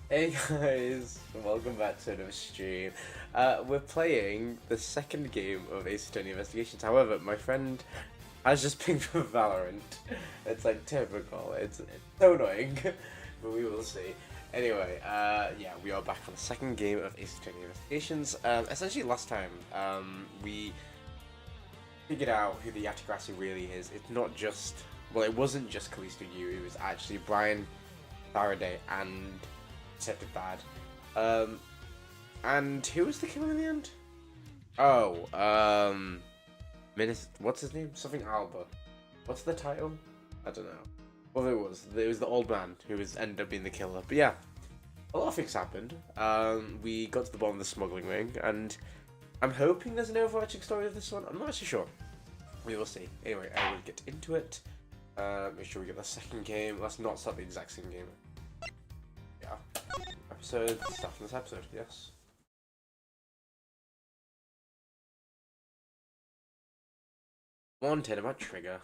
Hey guys, welcome back to another stream. We're playing the second game of Ace Attorney Investigations. However, my friend has just pinged for Valorant. It's like typical. It's so annoying, but we will see. Anyway, yeah, we are back for the second game of Ace Attorney Investigations. Essentially, last time we figured out who the Yatagrassi really is. It's not just it wasn't just Callisto Yu. It was actually Brian, Faraday, and Detective Bad. And who was the killer in the end? Oh, what's his name? Something Alba. What's the title? I don't know. Well, it was the old man who ended up being the killer. But yeah, a lot of things happened. We got to the bottom of the smuggling ring, and I'm hoping there's an overarching story of this one. I'm not actually sure. We will see. Anyway, I will get into it. Make sure we get the second game. Let's not start the exact same game. Yeah. Stuff in this episode, yes. Wanted about trigger.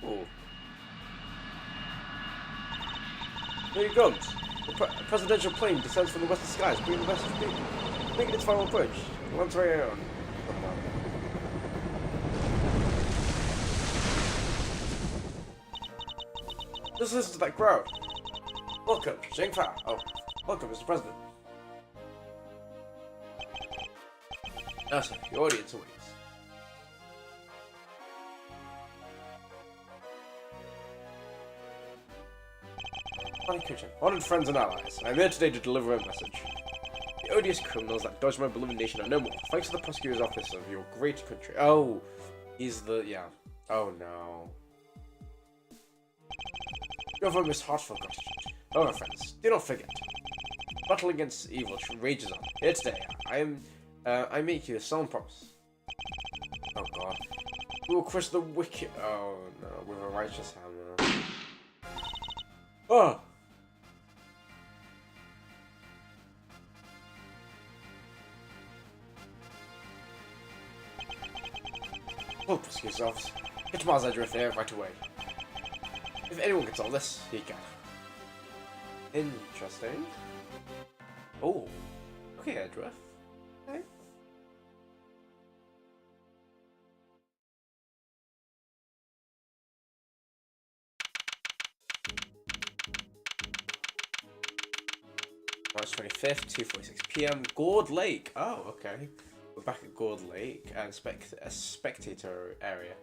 Oh. Here he comes. The presidential plane descends from the western skies, bringing the message speed. Making its final approach. Once very own. Just listen to that crowd. Welcome, Zheng Fa. Oh, welcome, Mr. President. Now, sir, your audience awaits. Honored friends and allies, I am here today to deliver a message. The odious criminals that dodged my beloved nation are no more, thanks to the prosecutor's office of your great country. Oh, he's the, yeah. Oh no. Your vote is heartfelt gratitude. However, friends, do not forget. Battle against evil rages on. Here today, I make you a solemn promise. Oh god. We will crush the wicked. Oh no, with a righteous hammer. Oh! Oh, prosecutor's office. Get to Miles Edgeworth there right away. If anyone gets all this, he can. Interesting. Oh. Okay, Edgeworth. Okay. March 25th, 2:46 PM. Gourd Lake. Oh, okay. We're back at Gourd Lake and a spectator area.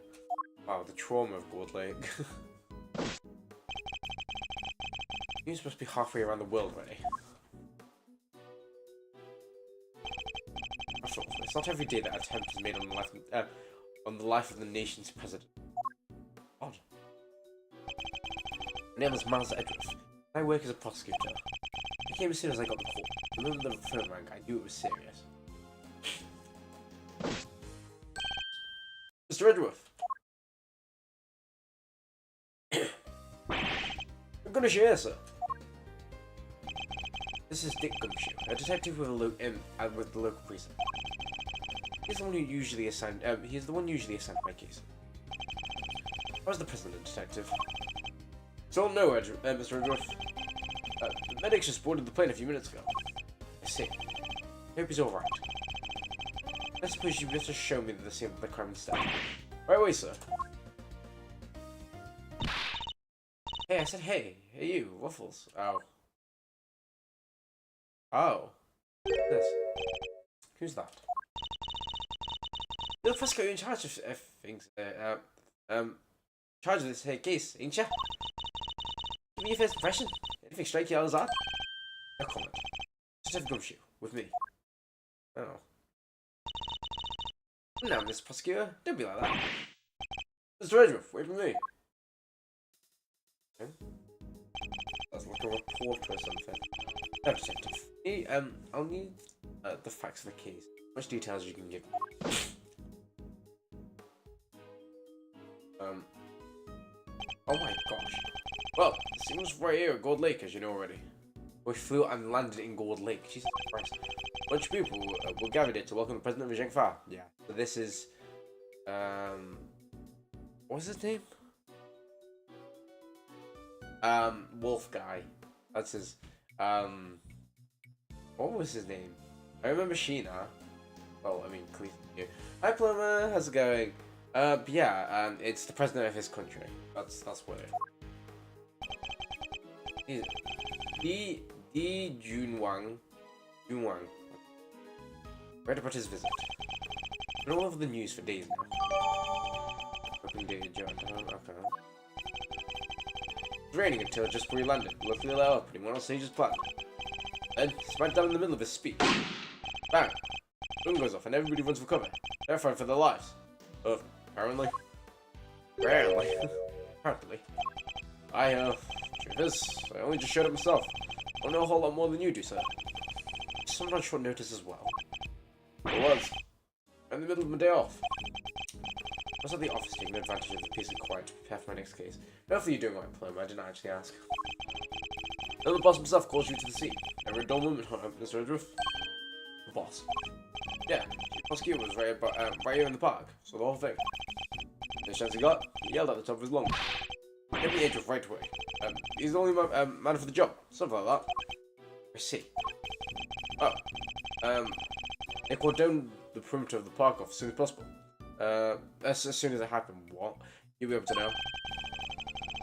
Wow, the trauma of Gourd Lake. You're supposed to be halfway around the world already. It's not every day that attempt is made on the life of the nation's president. Odd. My name is Miles Edgeworth. I work as a prosecutor. I came as soon as I got the call. Remember the phone rang, I knew it was serious. Mr. Edgeworth! I'm gonna share, sir. This is Dick Gumshoe, a detective with the local precinct. He's the one usually assigned my case. How's the president, detective? So no, Mr. Edgeworth. The medics just boarded the plane a few minutes ago. I see. I hope he's alright. I suppose you better show me the scene of the crime instead. Right away, sir. Hey, I said hey. Hey you, Waffles. Oh. Oh. What's this? Who's that? You're the prosecutor in charge of things. Charge of this case, ain't ya? Give me your first impression. Anything strike you as that? No comment. Just have a gumshoe with me. Oh. Now, Mr. Prosecutor, don't be like that. Mr. Edgeworth, wait for me. Okay. That's like a report or something. No, detective. Hey, I'll need the facts of the case. Much details you can give me. Oh my gosh. Well, the scene was right here at Gold Lake, as you know already. We flew and landed in Gold Lake. Jesus Christ. A bunch of people were gathered here to welcome the president of Zheng Fa. Yeah. So this is, what's his name? Wolf guy. That's his. What was his name? I remember Sheena. Well, I mean, Cleese. Hi, Plumber. How's it going? But yeah, it's the president of his country. That's what it is. Di Junwang. Read about his visit. Been all over the news for days now. Opening day, John. Okay. It's raining until just before he landed. Luckily, let up, and he went on stage's plan. Then, smack down in the middle of his speech. Bang! Boom goes off, and everybody runs for cover. Terrified for their lives. Apparently. Apparently. Truth is, I only just showed up myself. I know a whole lot more than you do, sir. Sometimes short notice as well. It was. I'm in the middle of my day off. I was at the office taking advantage of the peace and quiet to prepare for my next case. Hopefully you're doing right, Plum. I didn't actually ask. Then the boss himself calls you to the scene. Every dull moment, Mr. Edgeworth. The boss. Yeah, the prosecutor was right here in the park, so the whole thing. The chance he got, he yelled at the top of his lungs. Get me Edgeworth right away. He's the only man for the job. Something like that. I see. Oh. They called down the perimeter of the park off as soon as possible. As soon as it happened, what? You'll be able to know.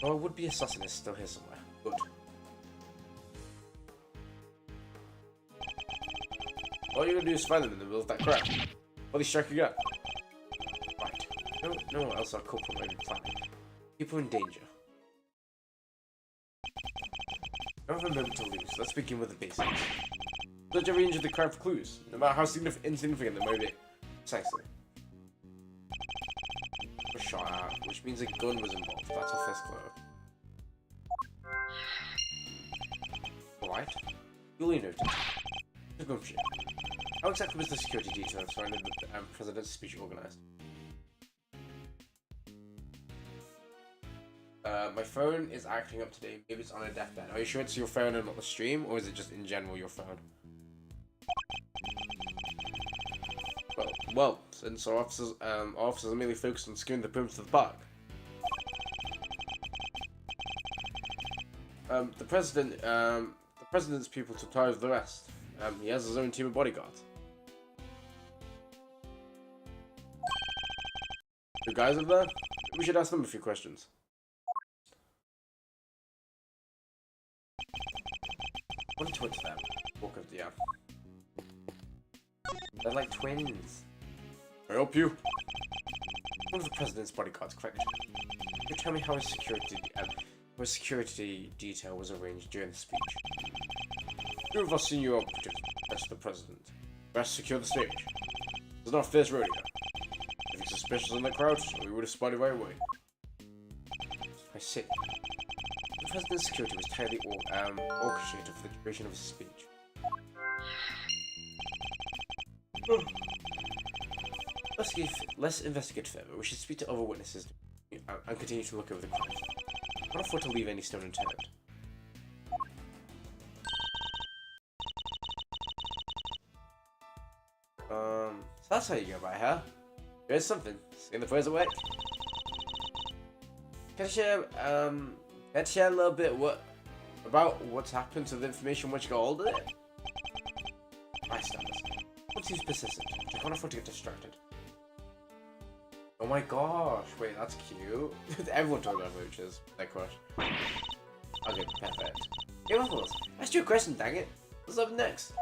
Oh, would-be assassin is still here somewhere. Good. All you're gonna do is find them in the middle of that crowd. While they strike again. Right. No one else our culprit might be planning. People in danger. I don't have a moment to lose. Let's begin with the basics. Search every inch of the crowd for clues, no matter how insignificant they may be. Precisely. A shot at, which means a gun was involved. That's our first clue. Alright. Duly noted. The gumshoe. How exactly was the security detail surrounding the president's speech organized? My phone is acting up today. Maybe it's on a deathbed. Are you sure it's your phone and not the stream, or is it just in general your phone? Well, since our officers are merely focused on securing the perimeter of the park. The president's people took charge of the rest. He has his own team of bodyguards. The guys over there? We should ask them a few questions. What are twins them? Walk of the They're like twins. I help you. One of the president's bodyguards, correct? Can you tell me how his security detail was arranged during the speech? Two of our senior operatives pressed the president. Best secure the stage. This is not a first rodeo. Anything suspicious in the crowd, we would have spotted right away. I see. The president's security was tightly orchestrated for the duration of his speech. Let's investigate further. We should speak to other witnesses and continue to look over the crime. I can't afford to leave any stone unturned. So that's how you go by, huh? Here's something. Saying the phrase away. Can I share a little bit about what's happened to the information which got hold of it? Bystanders. What seems persistent? I can't afford to get distracted. Oh my gosh, wait, that's cute. Everyone talks about mooches. Their crush. Okay, perfect. Game of course. Ask you a question, dang it. What's up next?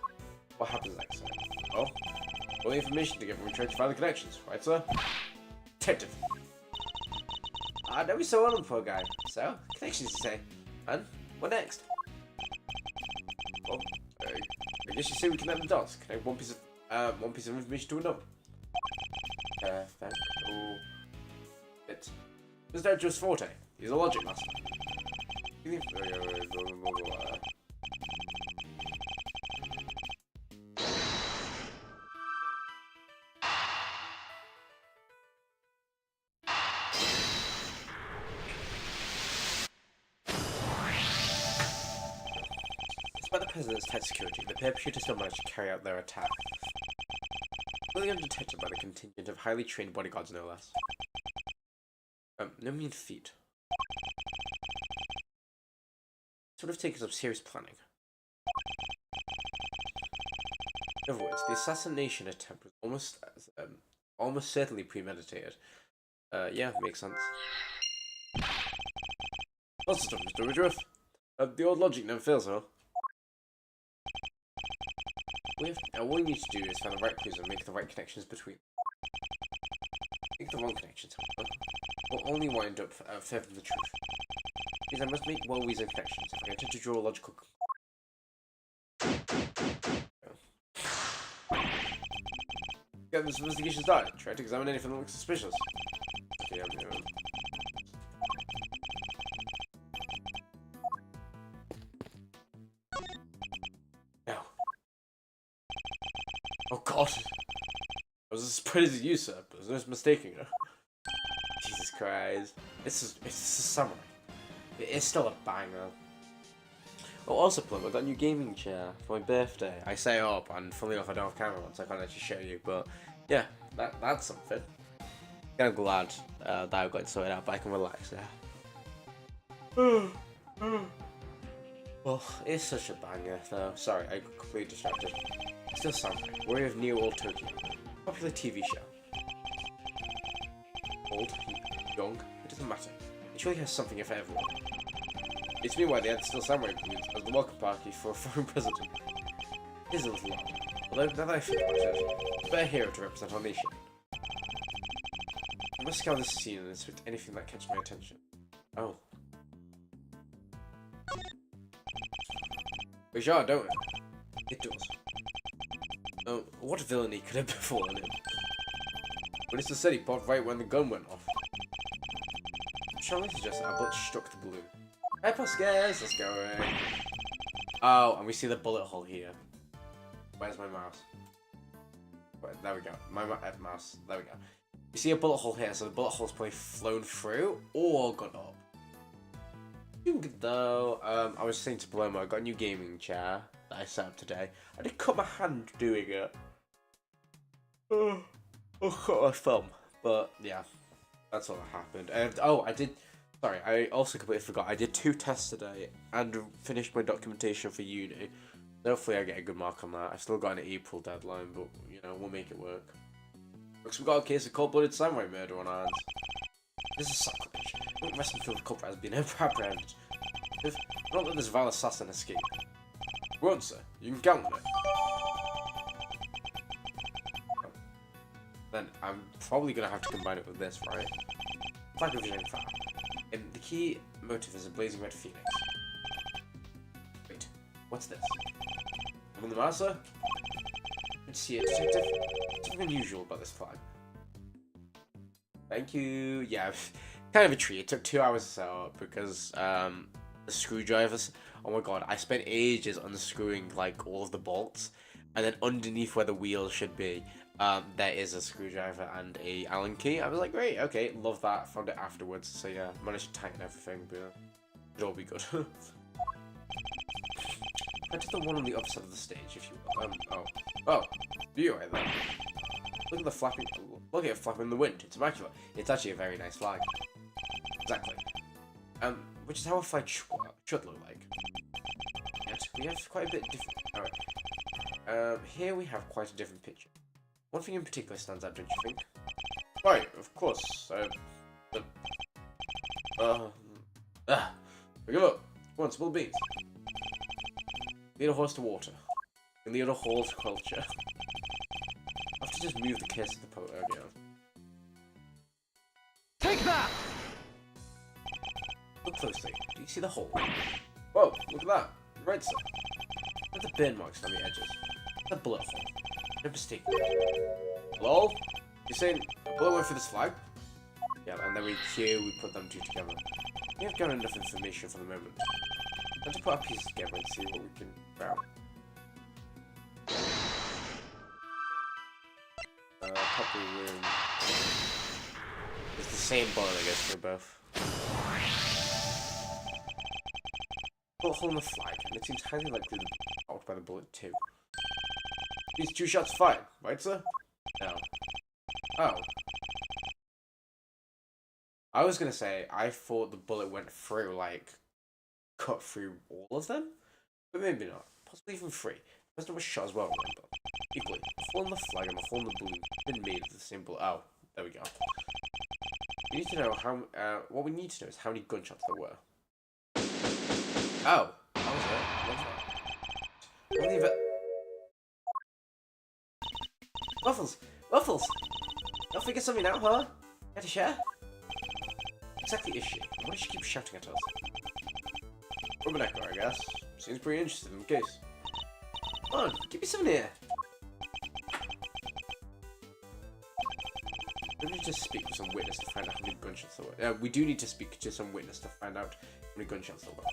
What happens next? Oh, all the information together we try to find the connections, right, sir? Detective. Don't be so on, poor guy. So, connections, you say? And what next? Well, I guess you say we connect the dots. Connect one piece of information to another. Perfect. Oh, it's Mr. Edgeworth's forte. He's a logic master. Despite the president's tight security, the perpetrators still managed to carry out their attack. Fully undetected by the contingent of highly trained bodyguards, no less. No mean feat. This would have taken some serious planning. In other words, the assassination attempt was almost certainly premeditated. Yeah, makes sense. Lots of stuff, Mr. Edgeworth. The old logic never fails, huh? What we need to do is find the right clues and make the right connections between them. Make the wrong connections, however, will only wind up furthering the truth. Because I must make well-reasoned connections if I intend to draw a logical Get this investigation started. Try to examine anything that looks suspicious. Okay, No. Oh god. I was as surprised as you, sir, but there's no mistaking her. Jesus Christ. It's a summary. It is still a banger. Oh, also, Plum, I got a new gaming chair for my birthday. I set it up, and funnily enough, I don't have camera on, so I can't actually show you, but yeah, that's something. I'm glad that I got it sorted out, but I can relax now. Well, it's such a banger, though. Sorry, I got completely distracted. Still Samurai, Warrior of New Old Tokyo. Popular TV show. Old, young, it doesn't matter. It surely has something for everyone. It's me why they had Still Samurai balloons as the welcome party for a foreign president. It is a little odd, although now that I think about it, it's a better hero to represent our nation. I must scour this scene and inspect anything that catches my attention. Oh. We sure, don't we? It does. Oh, what villainy could have befallen him? Minister said he popped right when the gun went off. Strongly suggests that our bullet struck the balloon. Hey, Puskers, let's go. Oh, and we see the bullet hole here. Where's my mouse? Wait, there we go. My mouse. There we go. You see a bullet hole here, so the bullet hole's probably flown through or gone up. Doing good though. I was saying to Paloma, I got a new gaming chair that I set up today. I did cut my hand doing it. Oh, cut my thumb. But yeah, that's all that happened. And oh, I did. Sorry, I also completely forgot. I did 2 tests today and finished my documentation for uni. Hopefully I get a good mark on that. I've still got an April deadline, but, you know, we'll make it work. Looks we've got a case of cold-blooded samurai murder on our hands. This is sacrilege. Don't rest until the culprit has been apprehended. If not let this vile assassin escape. Go on, sir. You can count on it. Then I'm probably going to have to combine it with this, right? Flag of vision fire. And the key motive is a blazing red phoenix. Wait, what's this? I'm in the master? Good to see you, detective. Something unusual about this flag. Thank you. Yeah, kind of a treat. It took 2 hours to set up because the screwdrivers. Oh my god, I spent ages unscrewing like all of the bolts, and then underneath where the wheels should be, there is a screwdriver and a Allen key. I was like, great, okay, love that. Found it afterwards, so yeah, managed to tighten everything, but yeah, it'll all be good. Head to the one on the other side of the stage, if you will. Oh, you right there. Look at the flapping. Look at it flapping in the wind. It's immaculate. It's actually a very nice flag. Exactly. Which is how a flag should look like. Yet we have quite a bit different. Alright. Here we have quite a different picture. One thing in particular stands out, don't you think? Right, of course. Give up. Come on, spill beans. Lead a horse to water. And lead a horse to culture. I have to just move the kiss of the poet again. Take that! Look closely. Do you see the hole? Whoa, look at that. Right, sir. Look at the burn marks on the edges. The bullet hole. No mistake. Hello? You're saying a bullet went for this flag? Yeah, and then we put them two together. We have got enough information for the moment. Let's put our pieces together and see what we can grab. Probably room. It's the same bullet, I guess, for both. Bullet hole in the flag, and it seems highly likely to be out by the bullet too. These 2 shots fired, right, sir? No. Oh. I was gonna say, I thought the bullet went through, like, cut through all of them? But maybe not. Possibly even 3. The person was shot as well, remember? equally. The hole in the flag and the hole in the balloon have been made of the same bullet. Oh, there we go. We need to know how. What we need to know is how many gunshots there were. Oh, that was it. Only the Waffles, Waffles. You'll figure something out, huh? Care to share? Exactly is she? Why does she keep shouting at us? Woman echo, I guess. Seems pretty interested in the case. Come on, give me something here. We need to speak with some witness to find out how many gunshots there were. We do need to speak to some witness to find out how many gunshots there were.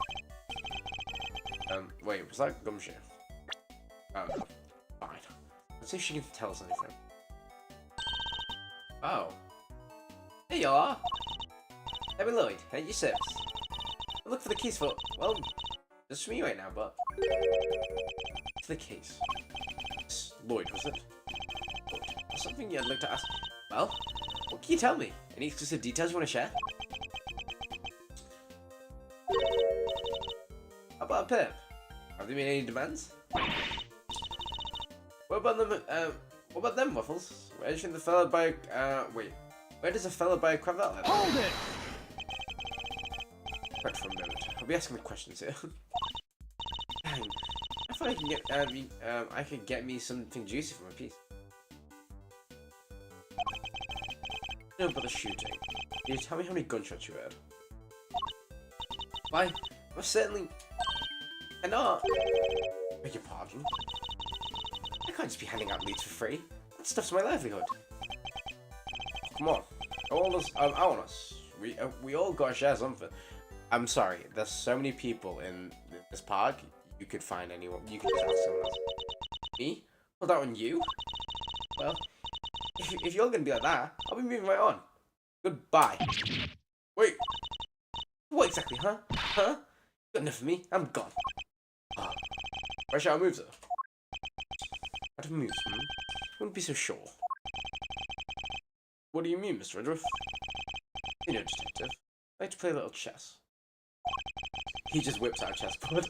Wait, was that Gumshoe? Oh no. Fine. Let's see if she can tell us anything. Oh. Here you are! Debbie Lloyd, at your service. I look for the keys for, well, just for me right now, but... To the case. It's Lloyd, was it? Lloyd, there's something you'd like to ask. Well, what can you tell me? Any exclusive details you want to share? How about a pimp? Have they made any demands? What about them, Waffles? Where does the fella buy where does a fella buy a cravat leather? Hold it! Wait for a moment. I'll be asking the questions here. Dang. I thought I can get I could get me something juicy for my piece. No, but the shooting. Can you tell me how many gunshots you heard? Why, I certainly cannot. Beg your pardon? I can't just be handing out leads for free. That stuff's my livelihood. Come on, all us, on us. We all gotta share something. I'm sorry, there's so many people in this park. You could find anyone. You could just ask someone else. Me? Hold out on you? Well, if you're gonna be like that, I'll be moving right on. Goodbye. Wait. What exactly, huh? Huh? You got enough of me? I'm gone. Where shall I move, sir? How to move, Wouldn't be so sure. What do you mean, Mr. Edgeworth? You know, detective. I like to play a little chess. He just whips out a chessboard.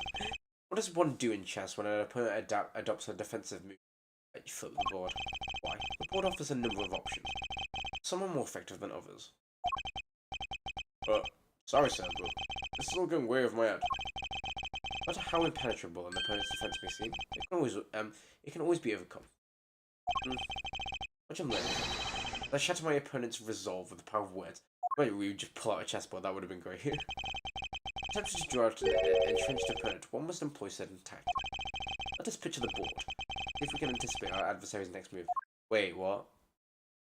What does one do in chess when an opponent adopts a defensive move? You flip the board. Why? The board offers a number of options. Some are more effective than others. Sorry, sir, but this is all going way over my head. No matter how impenetrable an opponent's defense may seem, it can always be overcome. What I'm learning. I shatter my opponent's resolve with the power of words. Maybe we would just pull out a chessboard, that would have been great. Attempting to draw out an entrenched opponent, one must employ certain tactics. Let us picture the board. See if we can anticipate our adversary's next move. Wait, what?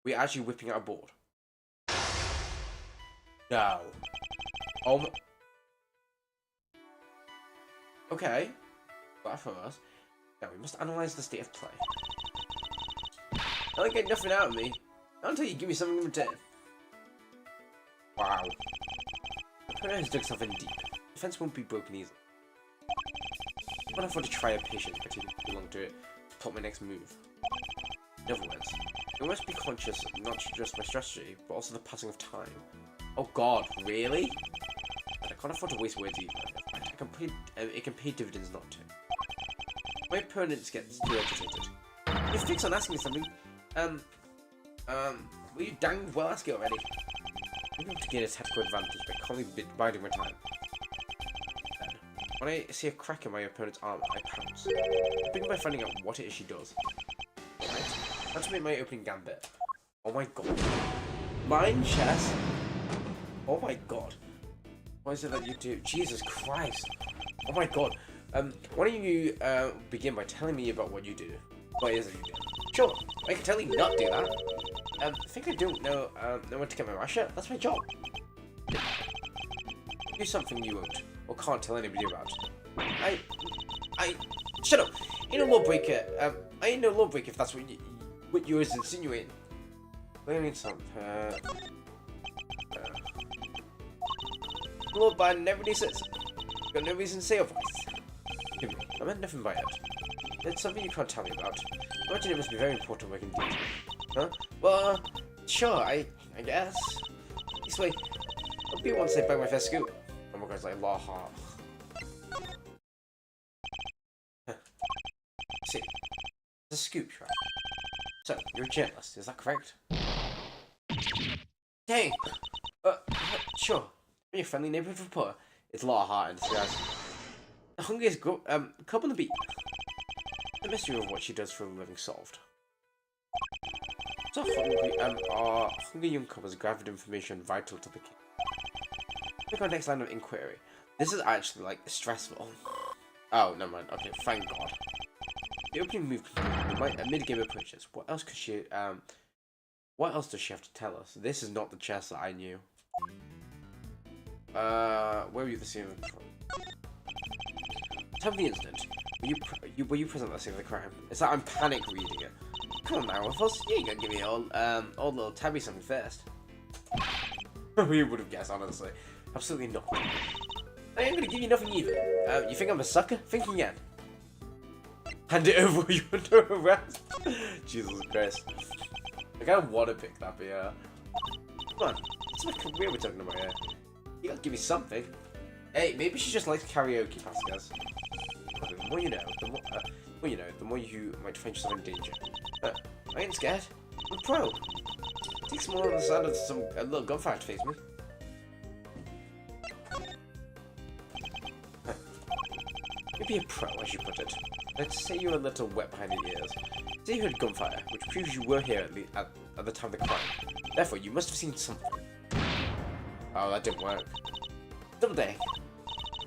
We're actually whipping out a board? No. Oh my... Okay. That from us. Now we must analyze the state of play. I don't get nothing out of me. Not until you give me something in return. Wow. The opponent has dug himself in deep. Defense won't be broken easily. I won't afford to try a patience for too long to plot my next move. In other words, I must be conscious not just my strategy, but also the passing of time. Oh god, really? I can't afford to waste words either. It can pay dividends not to. My opponent gets too agitated. You're fixed on asking me something. Will you dang well ask it already? I'm going to gain a tactical advantage by calmly biding my time. Then, when I see a crack in my opponent's armor, I pounce. I begin by finding out what it is she does. Right? That's make my opening gambit. Oh my god. Mind chess? Oh my god. What is it that you do? Jesus Christ. Oh my god. Why don't you begin by telling me about what you do? What is it you do? Sure, I can tell you not do that. I think I don't know when to get my mouth shut. That's my job. Do something you won't or can't tell anybody about. Shut up. Ain't no lawbreaker. I ain't no lawbreaker if that's what you was insinuating. I need some. Law by everybody says. Got no reason to say otherwise. I meant nothing by it. It's something you can't tell me about. I imagine it must be very important work indeed. Huh? Well, sure, I guess. This way, I'll be once I buy my first scoop. Oh my god, it's like law heart. See, The scoop shop. So, you're a journalist, is that correct? Dang! Sure. I'm your friendly neighborhood reporter. It's a lot of heart in disguise. The hungriest couple on the beat. The mystery of what she does for a living solved. So our hungry young couple has gathered information vital to the case. Click our next line of inquiry. This is actually, like, stressful. Oh, never mind. Okay, thank God. The opening move complete. A mid-game approaches. What else could she, what else does she have to tell us? This is not the chess that I knew. Where were you the scene of the crime? Tell me the incident. Were you present at the scene of the crime? It's like I'm panic reading it. Come on now, Waffles. You ain't gonna give me old little Tabby something first. We would have guessed, honestly. Absolutely not. I ain't gonna give you nothing either. You think I'm a sucker? Think again. Hand it over, you're under arrest. Jesus Christ. I kind of want to pick that, but yeah. Come on, it's my career we're talking about here. You gotta give me something. Hey, maybe she just likes karaoke passes. The more you know, the more you might find yourself in danger. I ain't scared. I'm a pro. It takes more on the sound of a little gunfire to face me. Maybe a pro, as you put it. Let's say you're a little wet behind the ears. Say you heard gunfire, which proves you were here at the time of the crime. Therefore, you must have seen something. Oh, that didn't work. Double day.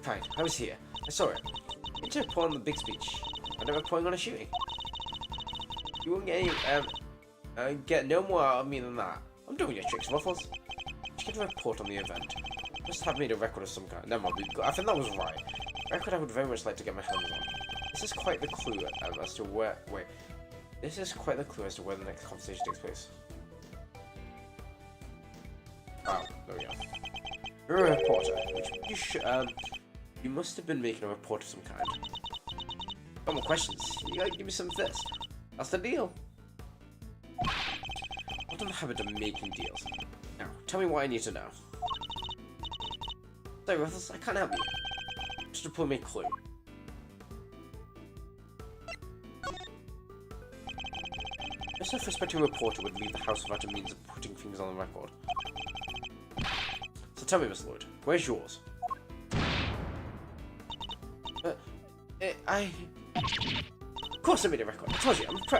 Fine, I was here. I saw it. Into a point on the big speech. I never point on a shooting. You won't get any, get no more out of me than that. I'm doing your tricks, Waffles. You get a report on the event. Must have made a record of some kind. Never mind, I think that was right. A record I would very much like to get my hands on. This is quite the clue as to where. Wait. This is quite the clue as to where the next conversation takes place. Oh, there we go. You're a reporter, which you must have been making a report of some kind. Got more questions? You gotta give me some first. That's the deal. I'm not in the habit of making deals. Now, tell me what I need to know. Sorry, Ruffles, I can't help you. Just to pull me a clue. A self-respecting reporter would leave the house without a means of putting things on the record. So tell me, Miss Lloyd, where's yours? Of course I made a record. I told you, I'm a pro.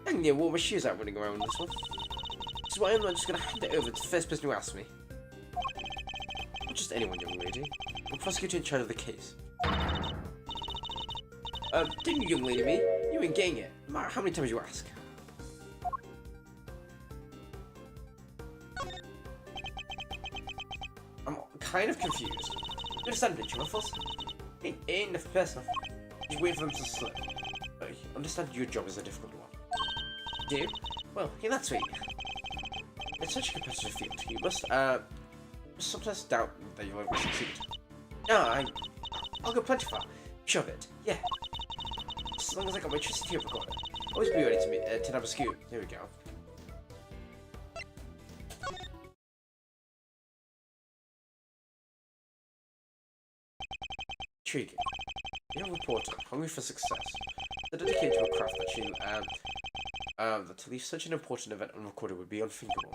I can wore my shoes out running around with this one. This is why I'm not just gonna hand it over to the first person who asks me. Not just anyone, young lady. I'm the prosecutor in charge of the case. Didn't you, young lady, me? You ain't getting it, no matter how many times you ask. I'm kind of confused. You understand, don't you, Ruffles? It ain't nothing personal. Just wait for them to slip. I understand your job is a difficult one. Do you? Well, yeah, that's sweet. It's such a competitive field. You must sometimes doubt that you'll ever succeed. No, I'll go plenty far. Sure of it. Yeah. As long as I got my trusty tape recorder. Always be ready to have a scoop. Here we go. Intriguing. You're a reporter, hungry for success. So dedicated to a craft that she, that to leave such an important event unrecorded would be unthinkable.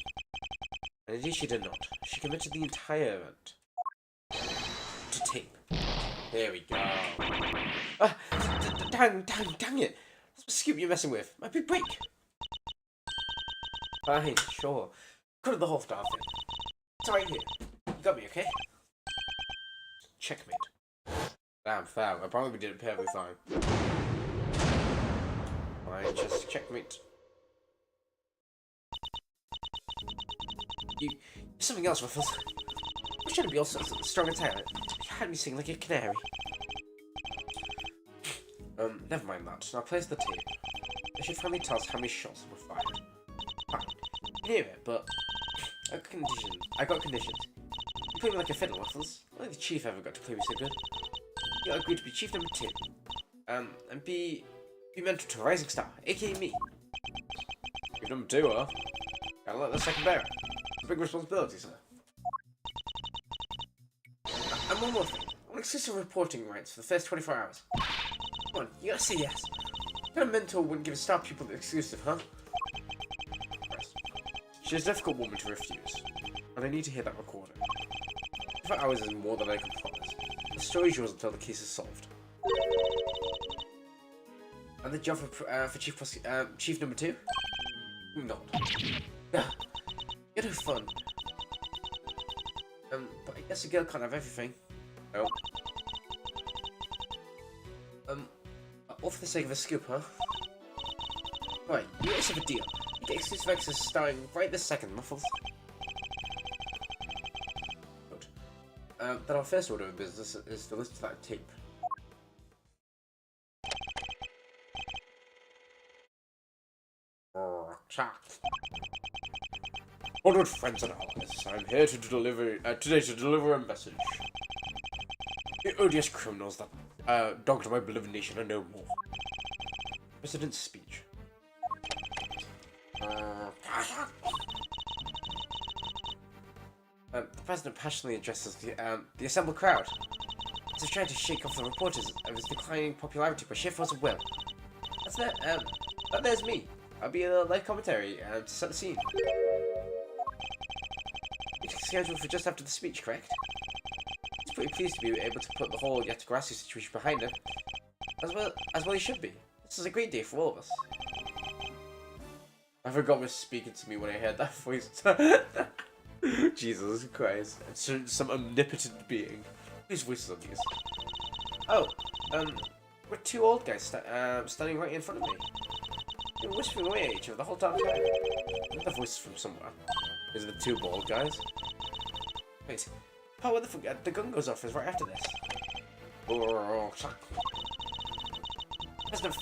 And indeed she did not. She committed the entire event to tape. There we go. Dang it! That's what scoop you're messing with. My big break. Fine, sure. Cut the whole darn thing. It's right here. You got me, okay? Checkmate. Damn, fair. I probably did it perfectly fine. Fine, just checkmate. You something else, Ruffles. You shouldn't be also strong and talent. You had me sing like a canary. Never mind that. Now place the tape. It should finally tell us how many shots were fired. Fine. You can hear it, but I got conditions. You play me like a fiddle, Ruffles. Only the chief ever got to play me so good. You agreed to be chief number 2. And be mentor to a rising star, aka me. Chief number 2, huh? Gotta let the second bear. It's a big responsibility, sir. And one more thing. I want exclusive reporting rights for the first 24 hours. Come on, you gotta say yes. What kind of mentor wouldn't give a star pupil the exclusive, huh? She's a difficult woman to refuse, and I need to hear that recording. 4 hours is more than I can promise. The story's yours until the case is solved. And the job for Chief number 2? Not. You're no fun. But I guess a girl can't have everything. No. All for the sake of a scoop, huh? Right, you guys have a deal. You get exclusive access starting right this second, Muffles. Good. Then our first order of business is to listen to that tape. Honored friends and allies, I'm here to deliver today to deliver a message. The odious criminals that dogged my beloved nation are no more. President's speech. The president passionately addresses the assembled crowd. As if trying to shake off the reporters of his declining popularity by sheer force of will. That's that. But there's me. I'll be a live commentary to set the scene. It's scheduled for just after the speech, correct? He's pretty pleased to be able to put the whole yet grassy situation behind him. As well he should be. This is a great day for all of us. I forgot was speaking to me when I heard that voice. Jesus Christ. It's some omnipotent being. Whose voices are these? Oh, we're 2 old guys standing right in front of me. They were whispering away at each other the whole time. The voice from somewhere. Is it the 2 bald guys? Wait. Oh, what the fuck? The gun goes off is right after this. President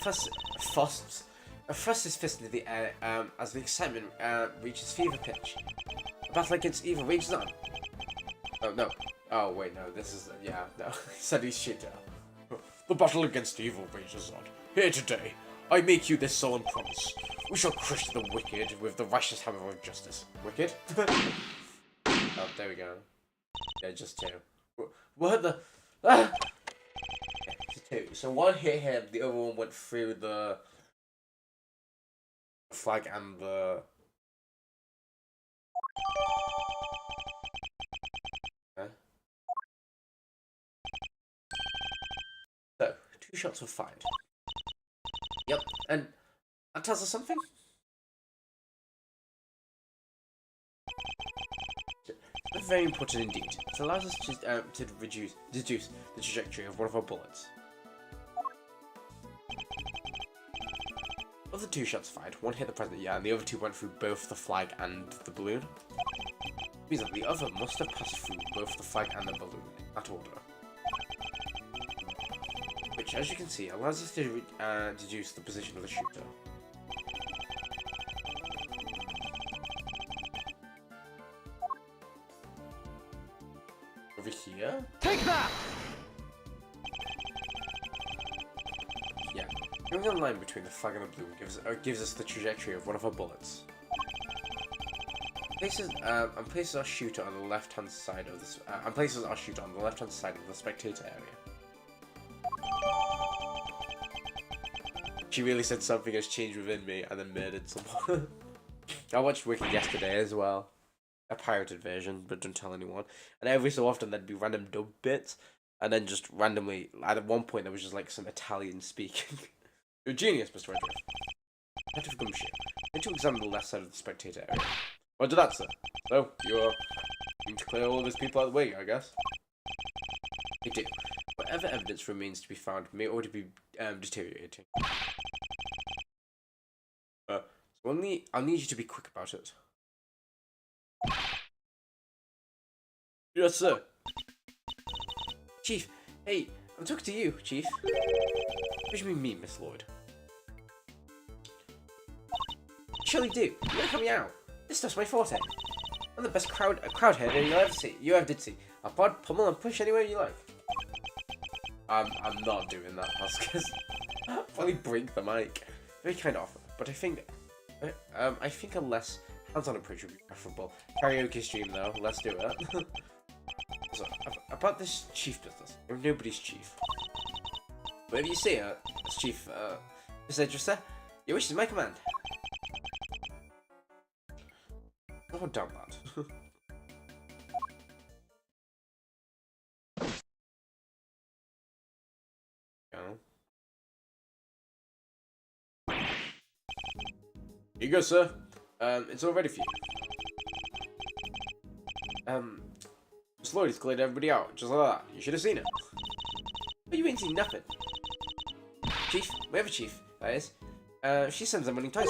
thrusts his fist into the air as the excitement reaches fever pitch. The battle against evil rages on. Oh, no. Oh, wait, no. This is... yeah, no. He said he's shit down. The battle against evil rages on. Here today, I make you this solemn promise. We shall crush the wicked with the righteous hammer of justice. Wicked? Oh, there we go. Yeah, just 2. What the... Ah! Just 2. So one hit him, the other one went through the flag and the... Huh? So, 2 shots were fired. Yep, and that tells us something? That's very important indeed. It allows us to deduce the trajectory of one of our bullets. Of the 2 shots fired, one hit the president, yeah, and the other 2 went through both the flag and the balloon. It means that the other must have passed through both the flag and the balloon, in that order. Which, as you can see, allows us to deduce the position of the shooter. Over here? Take that! Yeah. Going on the line between the flag and the balloon gives us the trajectory of one of our bullets. Places our shooter on the left-hand side of this. Places our shooter on the left-hand side of the spectator area. She really said something has changed within me and then murdered someone. I watched Wicked yesterday as well. A pirated version, but don't tell anyone. And every so often there'd be random dub bits, and then just randomly, at one point there was just like some Italian speaking. You're a genius, Mr. Edgeworth. Detective Gumshoe. Need to examine the left side of the spectator area. Roger that, sir. So, you're going to clear all these people out of the way, I guess? I do. Whatever evidence remains to be found may already be deteriorating. So I'll need you to be quick about it. Yes, sir. Chief, hey, I'm talking to you, Chief. What do you mean, Miss Lloyd? Surely do. You gotta help me out. This stuff's my forte. I'm the best crowd header you'll ever see. You ever did see. I'll pod, pummel, and push anywhere you like. I'm not doing that, Oscars. I'll probably break the mic. Very kind offer, but I think a less hands-on approach would be preferable. Karaoke stream though, let's do it. So, about this chief business, you're nobody's chief. Whatever you say, as chief, Mr. Edgeworth, sir, your wish is my command. Oh, damn that. Here you go, sir. It's all ready for you. Miss Lloyd's cleared everybody out, just like that. You should have seen it. But you ain't seen nothing. Chief, we have a chief, that is. She sends them running twice.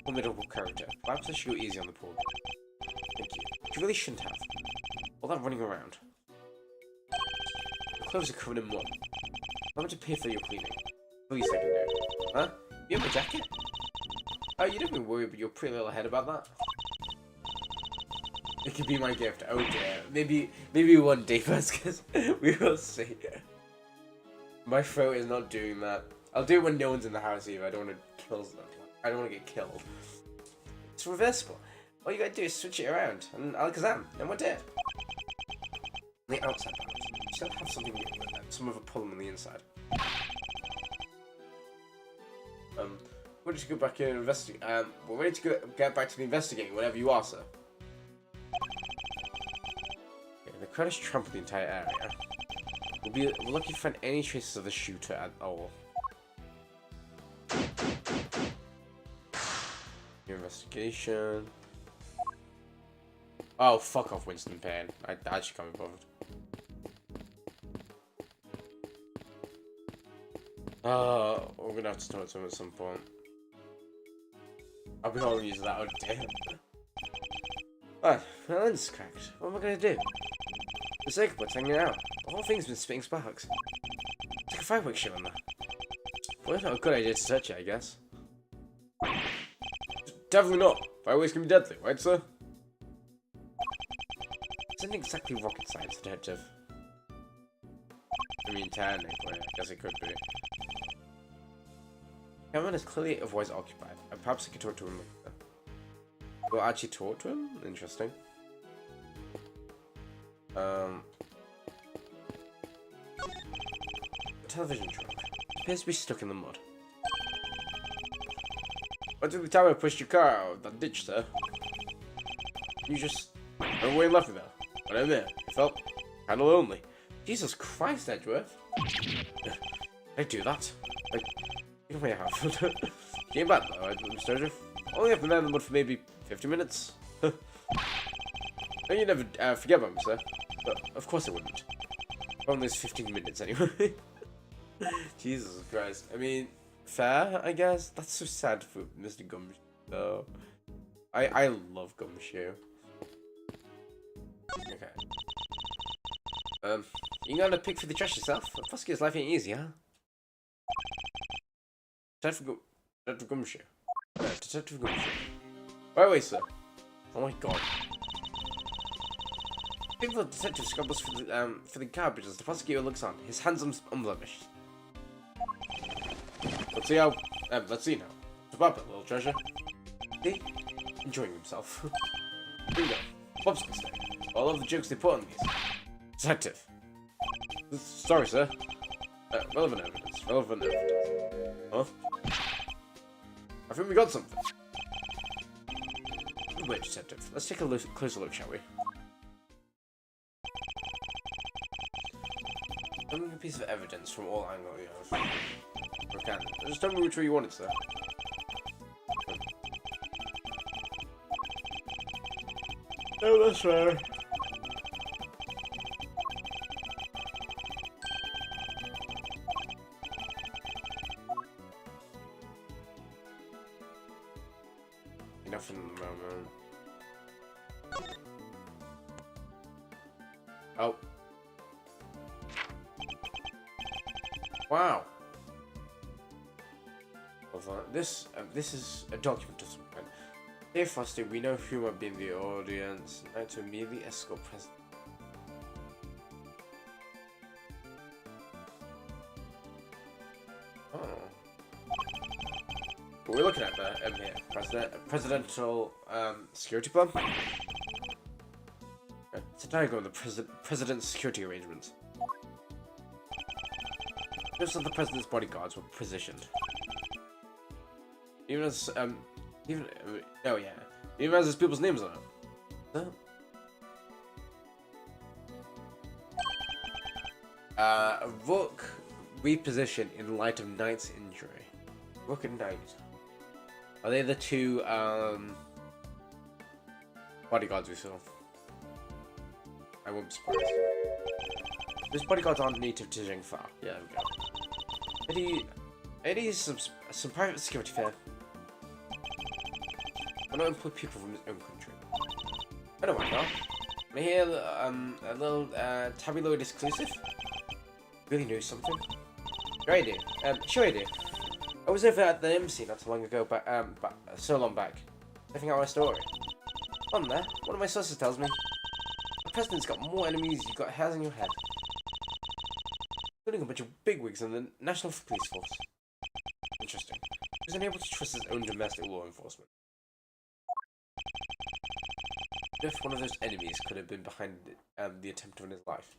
Formidable character. Perhaps I should go easy on the poor. Thank you. You really shouldn't have. All that running around. Your clothes are covered in mud. I'm going to pay for your cleaning. Please, I can do. Huh? You have a jacket? Oh, you don't be worried about your pretty little head about that. It could be my gift. Oh dear. Maybe one day first, because we will see. My throat is not doing that. I'll do it when no one's in the house either. I don't want to kill them. I don't want to get killed. It's reversible. All you gotta do is switch it around, and Alakazam, and we're dead. On the outside part, you still have something with that. Some of a pull on the inside. We're ready to go back in and investigate. We're ready to get back to the investigating whenever you are, sir. Okay, the crowd has trampled the entire area. We're lucky to find any traces of the shooter at all. Investigation. Oh, fuck off, Winston Payne. I actually can't be bothered. We're gonna have to talk to him at some point. I'll be all using that. Oh, damn. Alright, my lens is cracked. What am I gonna do? The circuit board's hanging out. The whole thing's been spitting sparks. It's like a fireworks show in there. Well, it's not a good idea to touch it, I guess. Definitely not. Fireworks can be deadly, right, sir? This isn't exactly rocket science, detective. I mean, technically, I guess it could be. Cameron is clearly otherwise occupied, and perhaps I could talk to him later. We'll actually talk to him? Interesting. The television truck appears to be stuck in the mud. Why did the tower push your car out of that ditch, sir? You just ran away and left me there. But I'm there. I felt kinda lonely. Jesus Christ, Edgeworth. I do that. Like, you know I have. Came back though, I'm started. Only have been there in the mud for maybe 50 minutes. No, you never forget about me, sir. But of course I wouldn't. Only 15 minutes anyway. Jesus Christ. I mean, fair, I guess. That's so sad for Mr. Gumshoe, though. I love Gumshoe. Okay. You gotta pick for the trash yourself. Prosecutor's life ain't easy, huh? Detective Gumshoe. Detective Gumshoe. Right away, sir. Oh my god. Pick the detective scrabbles for the garbage as the prosecutor looks on. His hands unblemished. Let's see how. Let's see now. What's up, little treasure? See? Enjoying himself. Bingo. Popsicle stick. I love the jokes they put on these. Detective. Sorry, sir. Relevant evidence. Relevant evidence. Huh? I think we got something. Wait, detective. Let's take a closer look, shall we? I'm a piece of evidence from all angles you have. Okay. Just tell me which way you want it, sir. Oh, that's fair. Enough in the moment. Oh. Wow. This is a document of some kind. Dear Foster, we know who might be in the audience. Now to immediately escort President. Oh. What we're looking at there, here. Presidential security plan. It's a diagram of the president's security arrangements. Just as the president's bodyguards were positioned. Even as, even as his people's names on it. Rook reposition in light of Knight's injury. Rook and Knight. Are they the two, bodyguards we saw? I won't be surprised. Those bodyguards aren't native to Jingfa. Yeah, there we go. Eddie is some private security fair. Why not employ people from his own country? I don't mind now. I hear a little tabloid exclusive. Really know something? Sure I do. Sure I do. I was over at the embassy not too long ago, but so long back. Checking out my story. On there, one of my sources tells me the president's got more enemies you've got hairs on your head. Including a bunch of bigwigs in the National Police Force. Interesting. He was unable to trust his own domestic law enforcement. What if one of those enemies could have been behind the attempt on his life?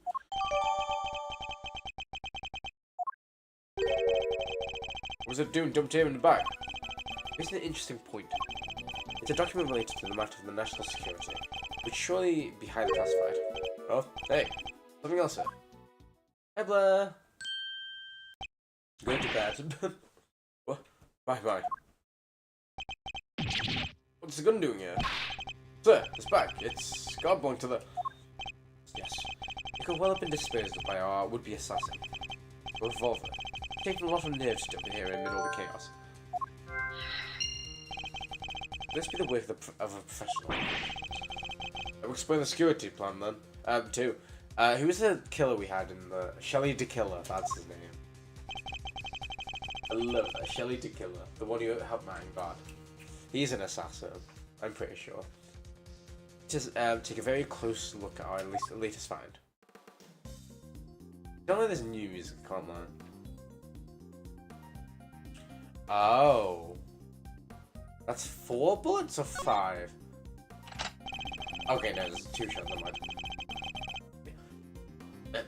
What was it doing? Dumped him in the back. Here's an interesting point. It's a document related to the matter of the national security, which surely be highly classified. Oh, hey, something else here. Hi, Blair. Going to bed. What? Bye. What's the gun doing here? Sir, it's back. It's got belonged to the... Yes. It could well have been disposed of by our would-be assassin. A revolver. It's taken a lot of nerves to up here in the middle of the chaos. This be the work of a professional. I'll explain the security plan then. Too. Who was the killer we had in the... Shelly the Killer, that's his name. I love that. Shelly the Killer. The one who helped Matt and guard. He's an assassin, I'm pretty sure. Just take a very close look at our latest find. Don't know there's new music, can't lie. Oh. That's 4 bullets or 5? Okay, no, there's 2 shots, never mind.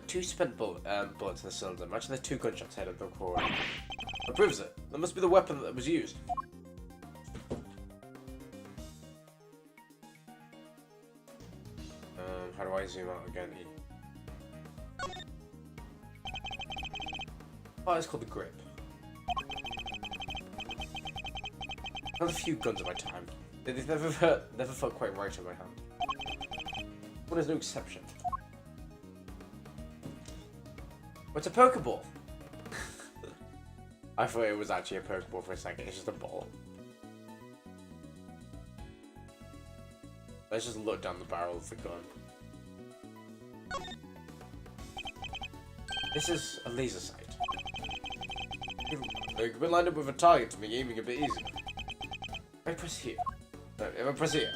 2 spent bullets in the cylinder. Imagine the 2 gunshots head of the core. That proves it. That must be the weapon that was used. How do I zoom out again? Oh, it's called the grip. I've had a few guns in my time. They've never felt quite right in my hand. One is no exception. What's a Pokeball? I thought it was actually a Pokeball for a second. It's just a ball. Let's just look down the barrel of the gun. This is a laser sight. You've been lined up with a target to make aiming a bit easier. I press here. No, if I press here.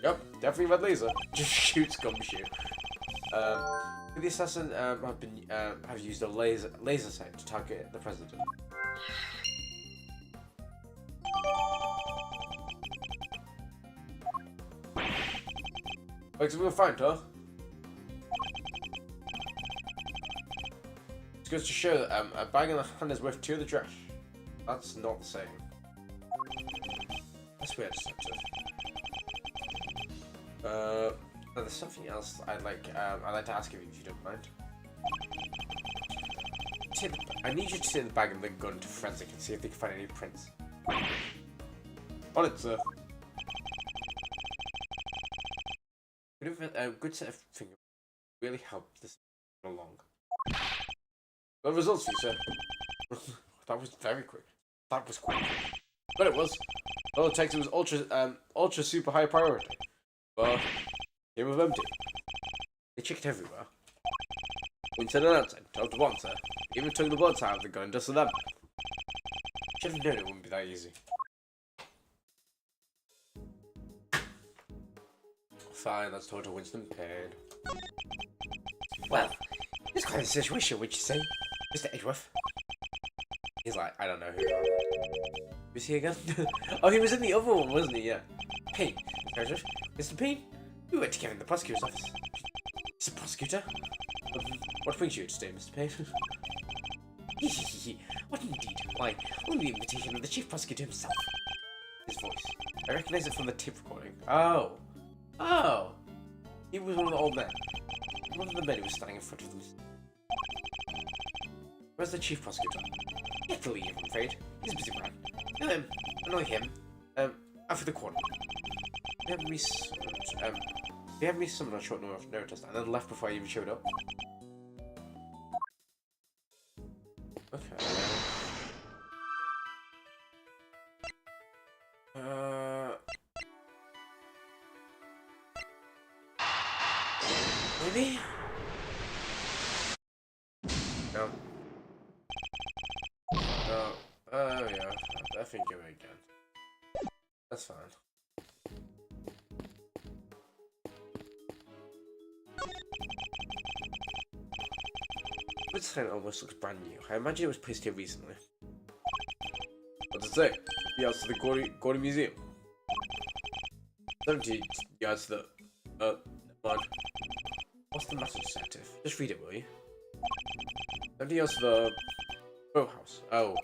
Yep, definitely red laser. Just shoots gumshoe. The assassin have used a laser sight to target the president. Looks like we'll find her. It goes to show that a bag in the hand is worth 2 of the dress. That's not the same. That's weird, detective. There's something else I'd like to ask of you if you don't mind. I need you to take the bag and the gun to forensic and see if they can find any prints. On it, sir. A good set of fingers really helped this along. Got results for you, sir. That was very quick. That was quick. But it was. All it takes was ultra super high priority. But it was empty. They checked everywhere. Inside and outside, top to bottom, sir. Even took the bullets out of the gun just for them. Should have known it wouldn't be that easy. Fine, that's total Winston paid. Well, it's quite a situation, would you say, Mr. Edgeworth? He's like, I don't know who you are. Who's he again? Oh, he was in the other one, wasn't he? Yeah. Payne, Edgeworth. Mr. Payne? We went together in the prosecutor's office. Mr. Prosecutor? What brings you today, Mr. Payne? What indeed? Why, only the invitation of the Chief Prosecutor himself. His voice. I recognize it from the tape recording. Oh. Oh. He was one of the old men. One of the men who was standing in front of them. Where's the Chief Prosecutor? He had to leave, I'm afraid. He's a busy man. Annoy him. After the corner. He had me summoned on short notice and then left before I even showed up. Okay. Maybe? No. No. Yeah. I think you're right again. That's fine. This sign almost looks brand new. I imagine it was placed here recently. What does it say? Yards to the Gaudy Museum. 70 yards to the... never mind. What's the message, detective? Just read it, will you? 70 yards to the... boathouse. Oh.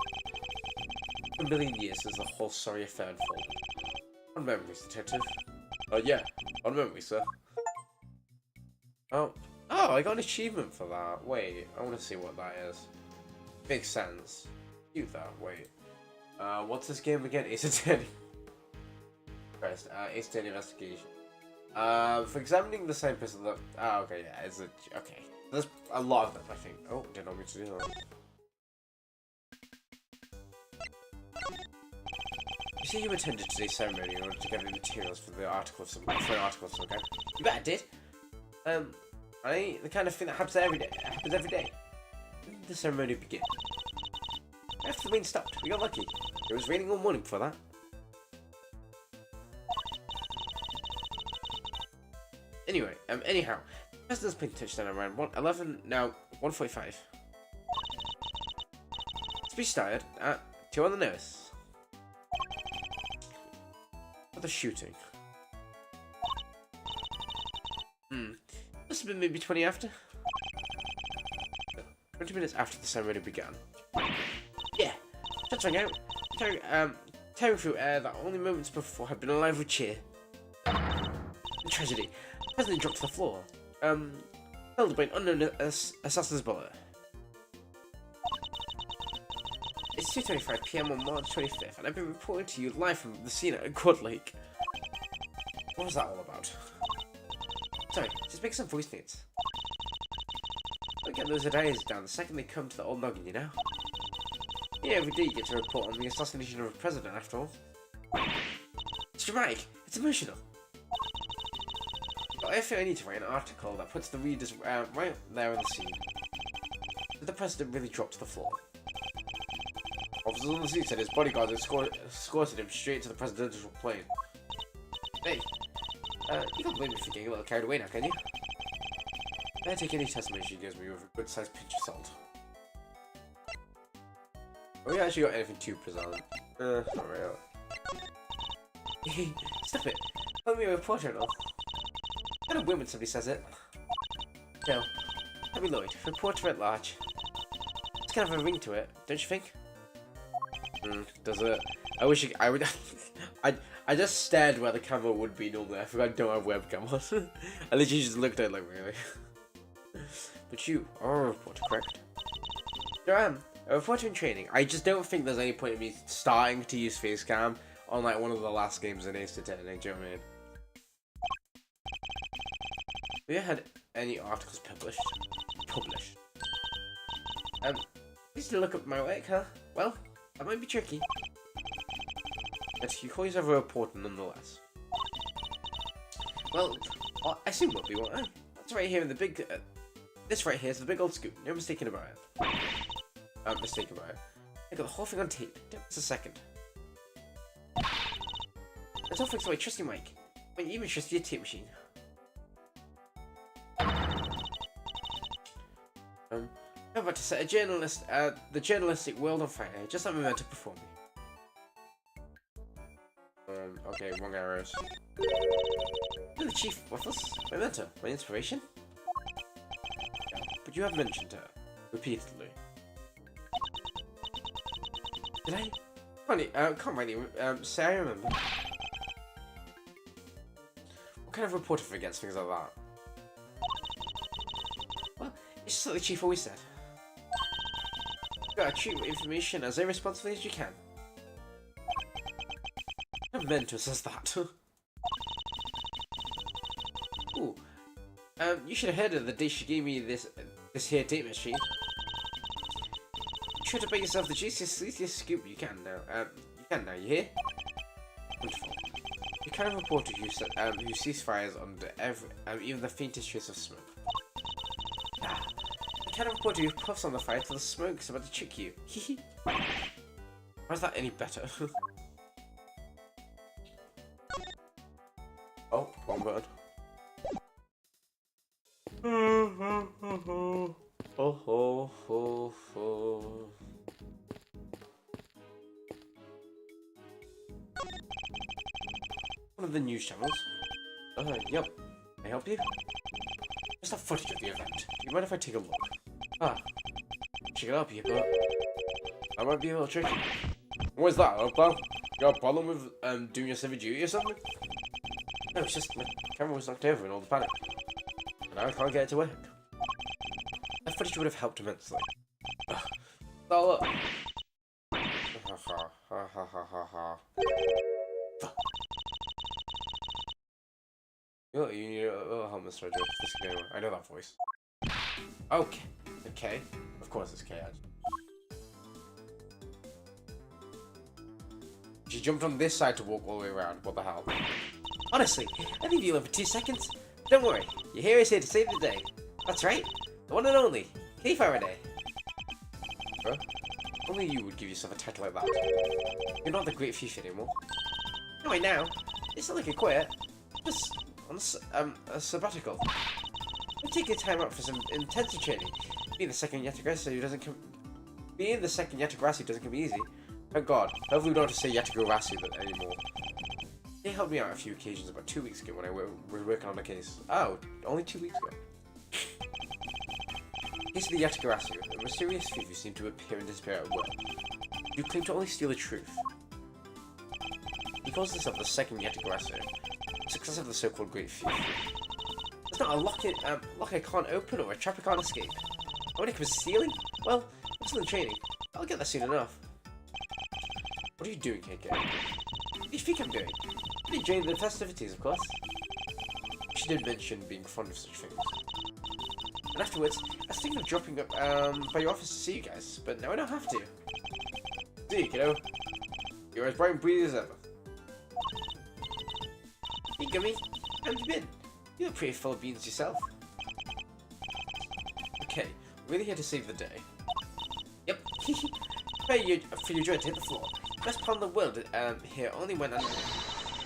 A million years since the whole sorry affair unfolded. On memories, detective. Yeah. On memories, sir. Oh. Oh, I got an achievement for that. Wait, I want to see what that is. Makes sense. Do that. Wait. What's this game again? Ace Attorney. First, Ace Attorney Investigation. For examining the same person that. Oh, okay, yeah. Is it okay? There's a lot of them, I think. Oh, didn't want me to do that. You see, you attended today's ceremony in order to gather materials for the article of some kind. You bet I did. The kind of thing that happens every day. When did the ceremony begin? After the rain stopped, we got lucky. It was raining all morning before that. Anyway, anyhow, the president's plane touched down around 1:45. Speech started at 2 on the nose. For the shooting. Must have been maybe 20 after. 20 minutes after the ceremony began. Yeah, shots rang out, tearing through air that only moments before had been alive with cheer. The tragedy. The president dropped to the floor, held by an unknown assassin's bullet. It's 2:25 PM on March 25th, and I've been reporting to you live from the scene at Quad Lake. What was that all about? Sorry, just make some voice notes. I'll get those ideas down the second they come to the old noggin, you know? Yeah, every day you get to report on the assassination of a president, after all. It's dramatic. It's emotional. But I feel I need to write an article that puts the readers right there on the scene. Did the president really drop to the floor? Officers on the scene said his bodyguards escorted him straight to the presidential plane. Hey, you can't blame me for getting a little carried away now, can you? I take any testimony she gives me with a good-sized pinch of salt. Oh, we actually got anything too present. Alright. Stop it. Tell me a reporter and all. I don't win when somebody says it. No. Abby Lloyd, reporter at large. It's kind of a ring to it, don't you think? Does it? I wish I would. I just stared where the camera would be normally. I forgot I don't have webcam on. I literally just looked at it like, really. But you are a reporter, correct? Sure am. A reporter in training. I just don't think there's any point in me starting to use face cam on like one of the last games in Ace Attorney. Do you know what I mean? Have you had any articles published? Please to look up my work, huh? Well, that might be tricky. But you call yourself a reporter nonetheless. Well, I assume we'll be, won't I? That's right here in the big... this right here is the big old scoop. No mistaking about it. I'm mistaken about it. I got the whole thing on tape. Don't miss a second. Let's all fix away. Trust you, Mike. I mean, even trust your tape machine. I'm about to set the journalistic world on fire. Just like Memento before me. Okay, wrong arrows. You're the chief Waffles? Memento, my inspiration? But you have mentioned her. Repeatedly. Did I? Can't really say I remember. What kind of reporter forgets things like that? Well, it's just like the chief always said. You gotta treat information as irresponsibly as you can. A mentor says that. Ooh. You should have heard of the day she gave me this here date machine. You should have bet yourself the juiciest scoop you can now. You hear? Wonderful. The kind of reporter who sees fires under even the faintest trace of smoke. Ah. The kind of reporter who puffs on the fire till the smoke is about to trick you. Why is that any better? Oh, wrong button. One of the news channels. Yep. Can I help you? Just have footage of the event. Do you mind if I take a look? She can help you, but I might be a little tricky. What's that, pal? You got a problem with doing your civic duty or something? No, it's just my camera was knocked over in all the panic. And now I can't get it to work. That footage would have helped immensely. Oh, look. You need a little help, Mr. Edgeworth. This is going on. I know that voice. Okay. Okay. Of course it's K. She jumped on this side to walk all the way around. What the hell? Honestly, I think you'll have 2 seconds. Don't worry, your hero is here to save the day. That's right, the one and only, Kay Faraday. Huh? Only you would give yourself a title like that. You're not the great thief anymore. No, wait now. It's not like you quit. Just on a sabbatical. You take your time out for some intensive training. Being the second Yatagrasu doesn't come easy. Thank God. Hopefully we don't have to say Yatagrasu anymore. They helped me out a few occasions about 2 weeks ago when I was working on a case. Oh, only 2 weeks ago. Case of the Yatagarasu, a mysterious thief who seemed to appear and disappear at will. You claim to only steal the truth. He calls himself the second Yatagarasu, successor of the so-called Great Thief. There's not a lock I can't open or a trap I can't escape. And when it comes to stealing, well, I'm still in training. I'll get there soon enough. What are you doing, KK? What do you think I'm doing? I'm enjoying the festivities, of course. She did mention being fond of such things. And afterwards, I was thinking of dropping up by your office to see you guys, but now I don't have to. See you, kiddo. You're as bright and breezy as ever. Hey, Gummy. How have you been? You look pretty full of beans yourself. Okay, we're really here to save the day. Yep. For your joy to hit the floor. Best part in the world here only when I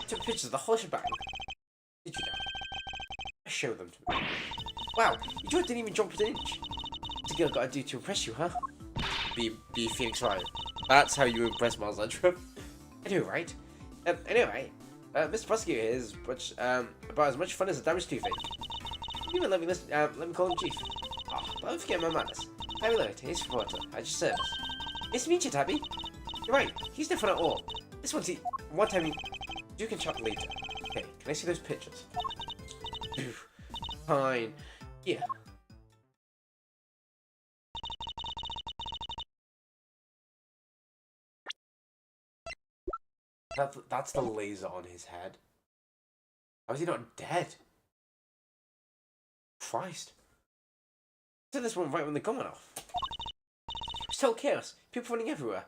took pictures of the whole shebang. Did you know? I showed them to me. Wow, your jaw didn't even jump an inch. What's a girl got to do to impress you, huh? Be Phoenix Ryan. That's how you impress Miles Edgeworth. I know, right? Anyway, Mr. Prosecutor is about as much fun as a damaged toothache. You even let me call him Chief. Oh, don't forget my manners. Tabby Lloyd, his reporter, at your service. Nice to meet you, Tabby. You're right, he's different at all. This one time you can chat later. Okay, can I see those pictures? Fine. Yeah. That's the laser on his head. How is he not dead? Christ. I did this one right when the gun went off. It's total chaos. People running everywhere.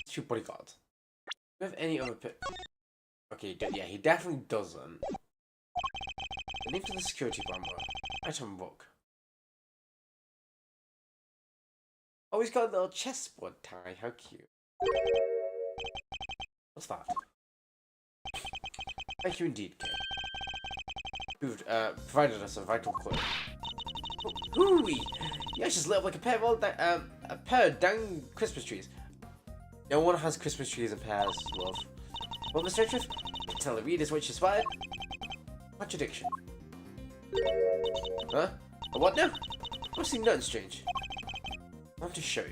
Two bodyguards. Do you have any other Okay, yeah, he definitely doesn't. The name to the security bomber. Item book. Oh, he's got a little chessboard tie. How cute. What's that? Thank you indeed, Kay. Provided us a vital clue. Hooey! You guys just lit up like a pair of dang Christmas trees. No one has Christmas trees in pairs, love. Well, Mr. Edgeworth, tell the readers which is fired. Contradiction. Huh? A what now? I've seen nothing strange. I have to show you.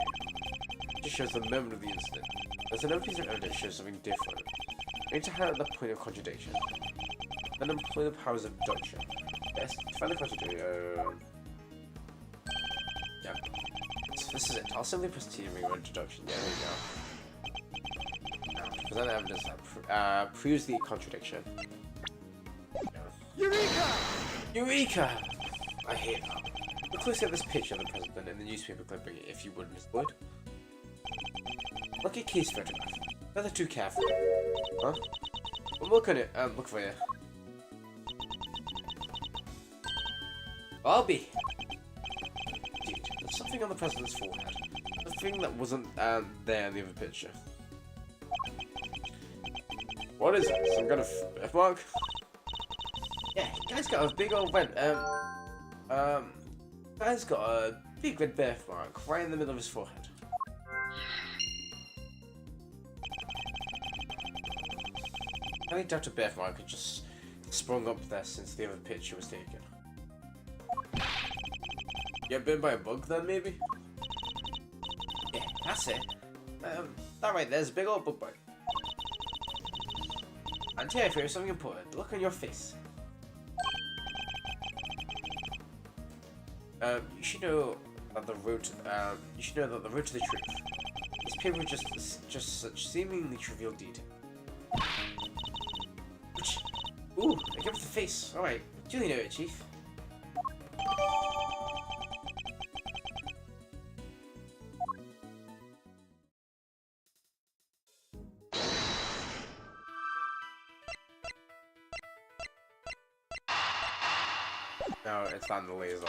picture shows the moment of the incident. There's another piece of evidence that shows something different. I need to highlight the point of contradiction. Then employ the powers of deduction. Yes, to find the contradiction. Yeah. This is it. I'll simply press T and rewrite deduction. Yeah, there we go. Now, present evidence that proves the contradiction. Eureka! Eureka! I hate that. Look closely at this picture of the president in the newspaper clipping, if you would, Miss Wood. Look at case photograph. Rather too careful. Huh? Well, look at it. Look for you. I'll be. Dude, there's something on the president's forehead. The thing that wasn't there in the other picture. What is it? Some kind of birthmark? Yeah, guy's got a big old red. Guy's got a big red birthmark right in the middle of his forehead. I doubt a birthmark had just sprung up there since the other picture was taken. Get bitten by a bug then, maybe? Yeah, that's it. That right there's a big old bug bite. And here, if there's something important, look on your face. You should know that the road to the truth. This paper just such seemingly trivial detail. Ooh, I give it the face. Alright, duly noted, Chief. No, it's not in the laser.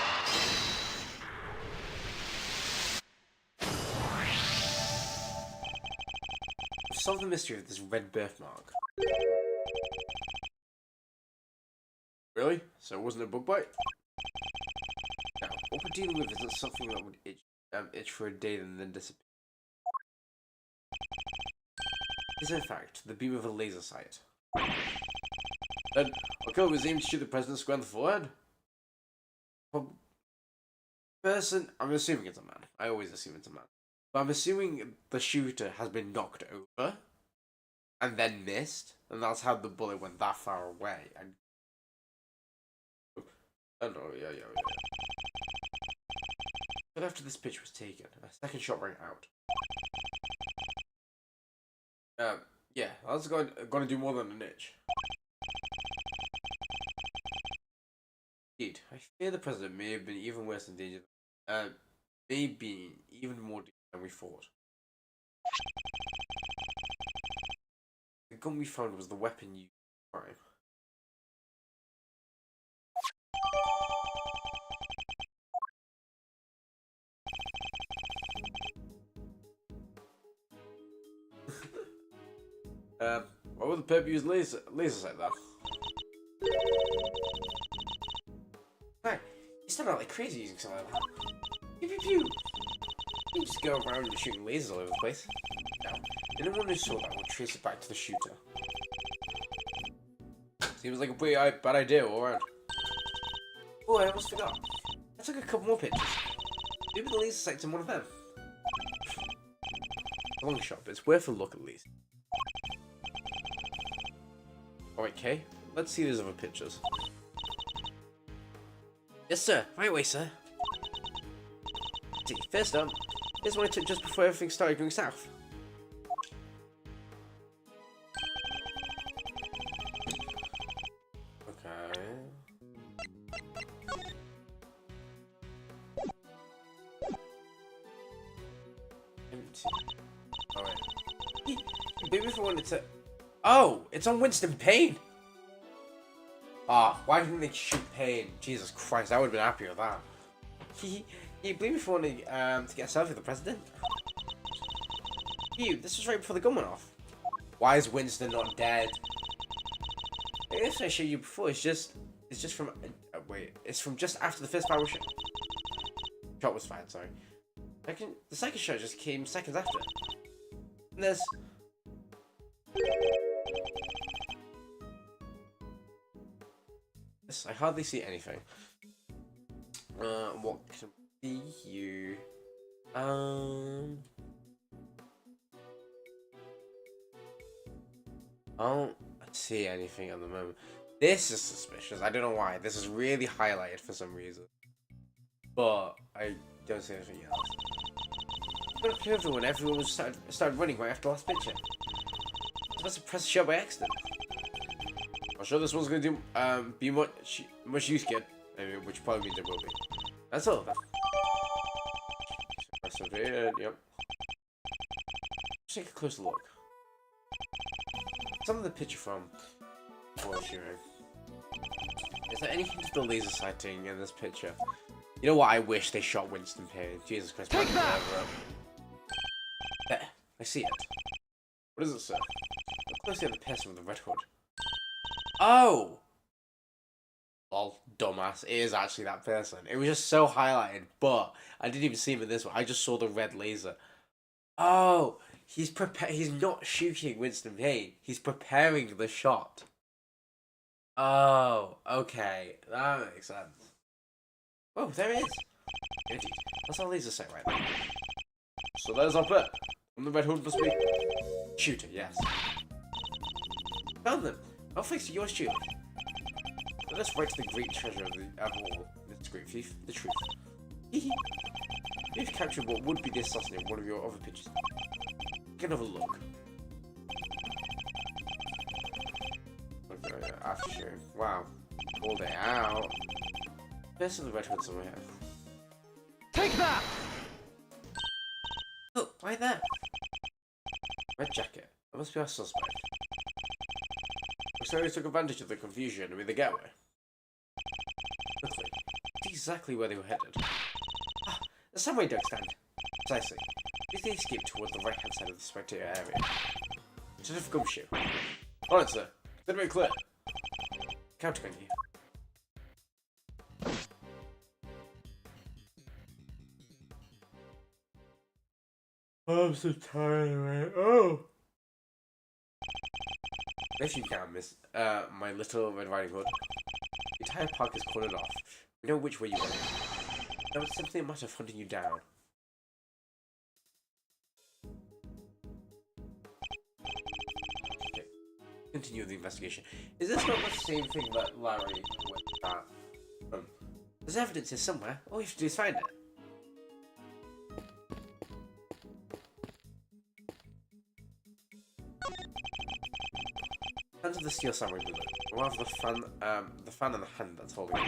Solve the mystery of this red birthmark. Really? So it wasn't a bug bite? Now, what we're dealing with isn't something that would itch for a day and then disappear. It is in fact the beam of a laser sight. Then, okay, was aimed to shoot the president square in the forehead? Person, I'm assuming it's a man. I always assume it's a man. But I'm assuming the shooter has been knocked over and then missed, and that's how the bullet went that far away. And oh no, yeah. But after this pitch was taken, a second shot rang out. Yeah, that's going to do more than an itch. Indeed, I fear the president may have been even worse in danger. May be even more dangerous than we thought. The gun we found was the weapon used for crime. Why would the perp use lasers like that? Hey, you stand out like crazy using something like that. Pew pew pew! You just go around shooting lasers all over the place. Now, anyone who saw that will trace it back to the shooter. Seems like a pretty bad idea all around. Oh, I almost forgot. I took a couple more pictures. Maybe the laser sight's in one of them. Long shot, but it's worth a look at least. Alright, Kay, let's see those other pictures. Yes, sir. Right away, sir. See, first up, here's one I took just before everything started going south. Okay. Empty. Alright. Maybe if I wanted to... Oh! It's on Winston Payne! Ah, why didn't they shoot Payne? Jesus Christ, I would have been happy with that. You believe if you wanted to get a selfie with the president? Phew, this was right before the gun went off. Why is Winston not dead? This I showed you before. It's just from wait. It's from just after the first power shot was fired. Sorry. The second shot just came seconds after. And there's. Yes, I hardly see anything. What can be you? I don't see anything at the moment. This is suspicious. I don't know why. This is really highlighted for some reason. But I don't see anything else. But up to everyone was started running right after the last picture. I must have pressed the shot by accident. I'm sure this one's going to do be much use, kid. I mean, which probably means it will be. That's all then. Persevere, yep. Let's take a closer look. Some of the picture from Prosecutor. Is there anything to the laser sighting in this picture? You know what? I wish they shot Winston Payne. Jesus Christ. Take that! There. I see it. What does it say? Look closely at the person with the red hood. Oh! Lol, dumbass. It is actually that person. It was just so highlighted, but I didn't even see him in this one. I just saw the red laser. Oh! He's not shooting Winston Payne. He's preparing the shot. Oh, okay. That makes sense. Oh, there it is. Indeed. That's our laser sight right there. So there's our bet. And the red hood must be shooter, yes. Found them. I'll fix yours, shooter. Let us write to the great treasure of all. This great thief, the truth. You've captured what would be the assassin in one of your other pictures. Get another look. Okay, after sharing. Wow. All day out. There's the red hood somewhere here. Take that! Look, right there. Red jacket. That must be our suspect. Looks like they took advantage of the confusion with the getaway. Quickly. That's exactly where they were headed. Ah, the subway dog stand. Precisely. If they escaped towards the right-hand side of the spectator area. Instead of gumshoe. Alright, sir. Consider it clear. Counting on you. I'm so tired, man. Oh! If you can, miss, my little Red Riding Hood. The entire park is cornered off. We know which way you went. Now it's simply a matter of hunting you down. Okay. Continue the investigation. Is this not the same thing that Larry went at? There's evidence here somewhere. All we have to do is find it. Hands of the steel samurai bullet. Or rather the fan and the hand that's holding it.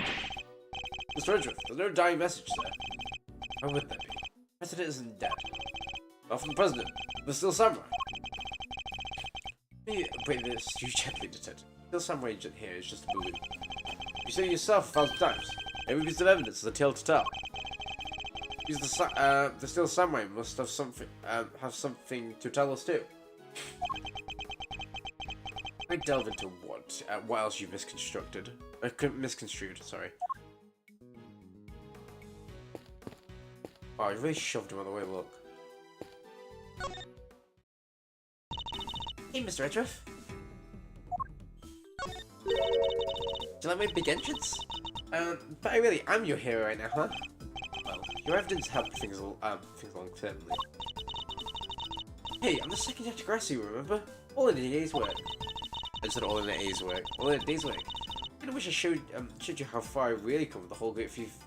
Mr. Edgeworth, there's no dying message there. Why would there be? The president isn't dead. Not from the president. The steel samurai. Maybe break this too gently, detective. The steel samurai agent here is just a balloon. You say it yourself 1,000 times. Every piece of evidence is a tale to tell. Because the steel samurai must have something to tell us too. I delve into what else you've misconstrued, sorry. Oh, I really shoved him on the way, look. Hey, Mr. Edgeworth. Do you like my big entrance? But I really am your hero right now, huh? Well, your evidence helped things along, certainly. Hey, I'm the second year to Grassy, remember? All in a day's work. I said all in a day's work. All in a day's work. I kind of wish I showed you how far I really come with the whole great thief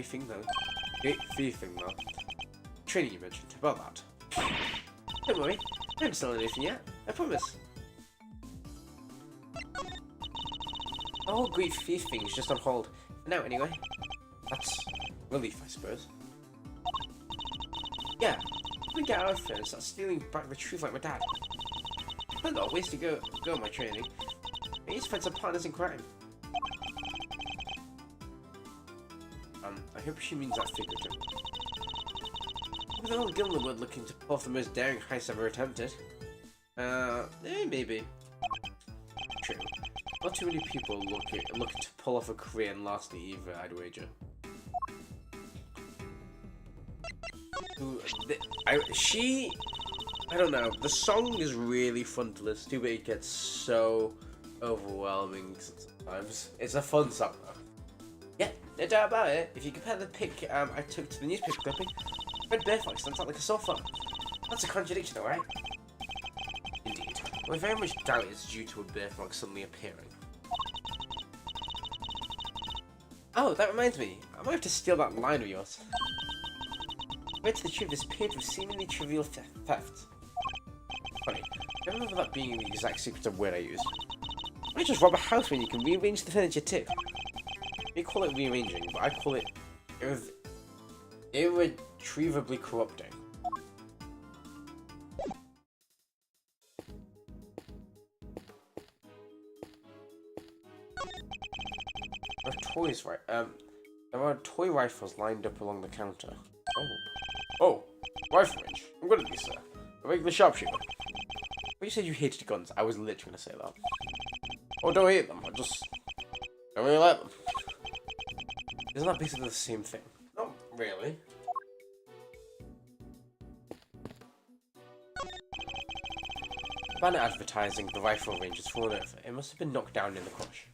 thing though. Training you mentioned, about that. Don't worry, I haven't stolen anything yet. I promise. The whole great thief thing is just on hold. For now, anyway. That's relief, I suppose. Yeah, we get out of here and start stealing back the truth like my dad. I've got ways to go in my training. I need to find some partners in crime. I hope she means that figurative. With all Gilman were looking to pull off the most daring heist ever attempted. Maybe. True. Not too many people looking to pull off a career and lastly either, I'd wager. I don't know, the song is really fun to listen to, but it gets so overwhelming sometimes. It's a fun song though. Yeah, no doubt about it. If you compare the pic I took to the newspaper clipping, Red Bearfox stands out like a sore thumb. That's a contradiction though, right? Indeed. I very much doubt it's due to a birthmark suddenly appearing. Oh, that reminds me. I might have to steal that line of yours. Wait till the truth is paved with seemingly trivial thefts. Funny, I remember that being the exact secretive word I used. Why just rob a house when you can rearrange the furniture too? We call it rearranging, but I call it irretrievably corrupting. There are toys, right? There are toy rifles lined up along the counter. Oh, rifle range. I'm good at these, sir. A regular sharpshooter. When you said you hated guns, I was literally gonna say that. Oh, don't hate them. I just don't really like them. Isn't that basically the same thing? Not really. The banner advertising the rifle range is fallen over. It must have been knocked down in the crush.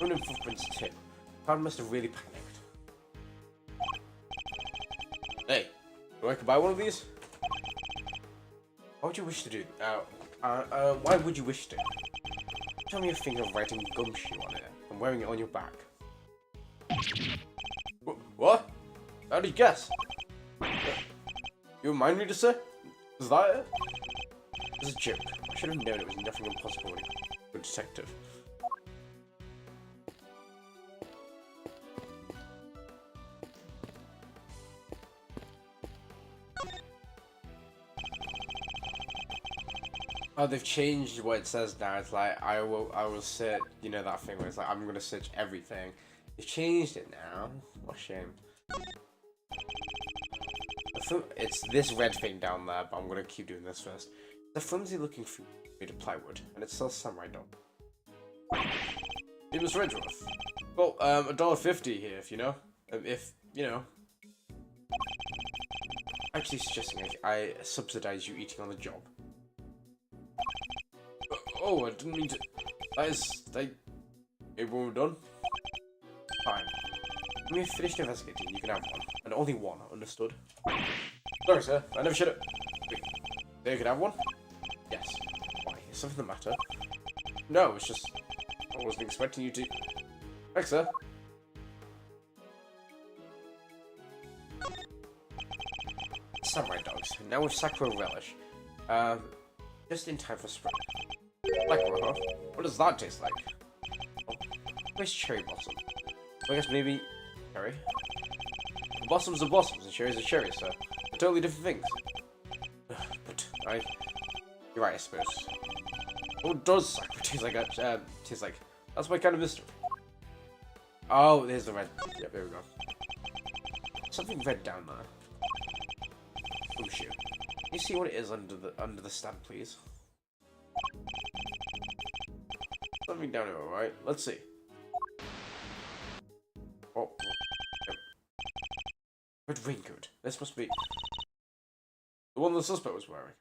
Running footprints too. The crowd must have really panicked. Hey, do I could buy one of these? Why would you wish to do? Why would you wish to? Tell me you're thinking of writing gumshoe on it and wearing it on your back. What? How did you guess? You a mind reader, sir? Is that it? It was a joke. I should have known it was nothing impossible when a good detective. Oh, they've changed what it says now. It's like I will search. You know that thing where it's like I'm gonna search everything. They've changed it now. What a shame. It's this red thing down there, but I'm gonna keep doing this first. It's a flimsy looking food made of plywood, and it sells samurai dog. It was Edgeworth. Well, $1.50 here, if you know. If you know. Actually suggesting I subsidize you eating on the job. Oh, I didn't mean to. That is. It will be done. Fine. When we've finished investigating, you can have one. And only one, understood? Sorry, sir. I never should have. Wait, they could have one? Yes. Why? Is something the matter? No, it's just. I wasn't expecting you to. Thanks, sir. Samurai dogs. Now with Sakura relish. Just in time for spring. Like one, huh? What does that taste like? Oh, where's cherry blossom? I guess maybe cherry. Blossoms are blossoms and cherries are cherries, sir. They're totally different things. But you're right, I suppose. What does Sakura taste like? Taste like? That's my kind of mystery. Oh, there's the red. Yeah, there we go. Something red down there. Oh shoot! Can you see what it is under the stand, please? Something down here, alright? Let's see. Oh. Yep. Red raincoat. This must be the one the suspect was wearing.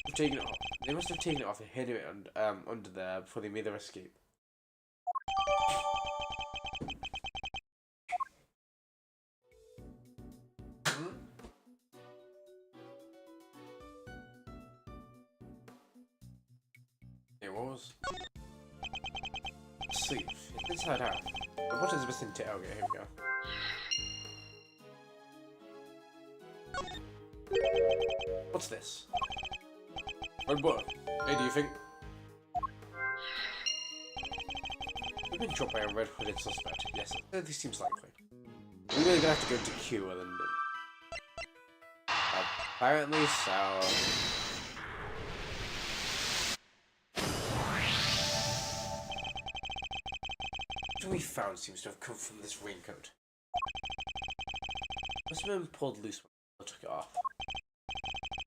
They've taken it off. They must have taken it off and hidden it under there before they made their escape. What was sleeve? It's inside out. But what is missing to? Okay, here we go. What's this? Red book. Hey, do you think we've been dropped by a red hooded suspect? Yes, this seems likely. We're really gonna have to go into Q and then. Apparently so. We found seems to have come from this raincoat. Must have been pulled loose when I took it off.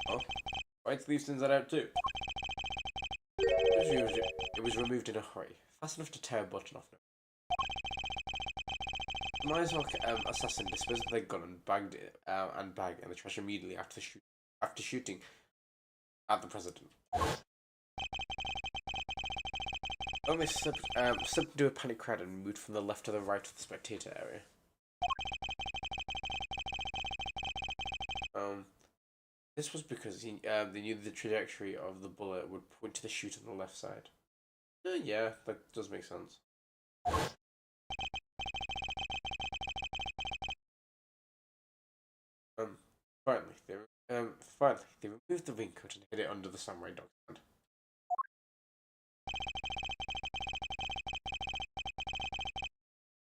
Oh, right sleeves inside out too. It was removed in a hurry, fast enough to tear a button off. The Miles assassin disposed of their gun and bagged it bag in the trash immediately after shooting at the president. They slipped into a panic crowd and moved from the left to the right of the spectator area. This was because they knew the trajectory of the bullet would point to the chute on the left side. Yeah, that does make sense. Finally, they removed the raincoat and hid it under the samurai dog's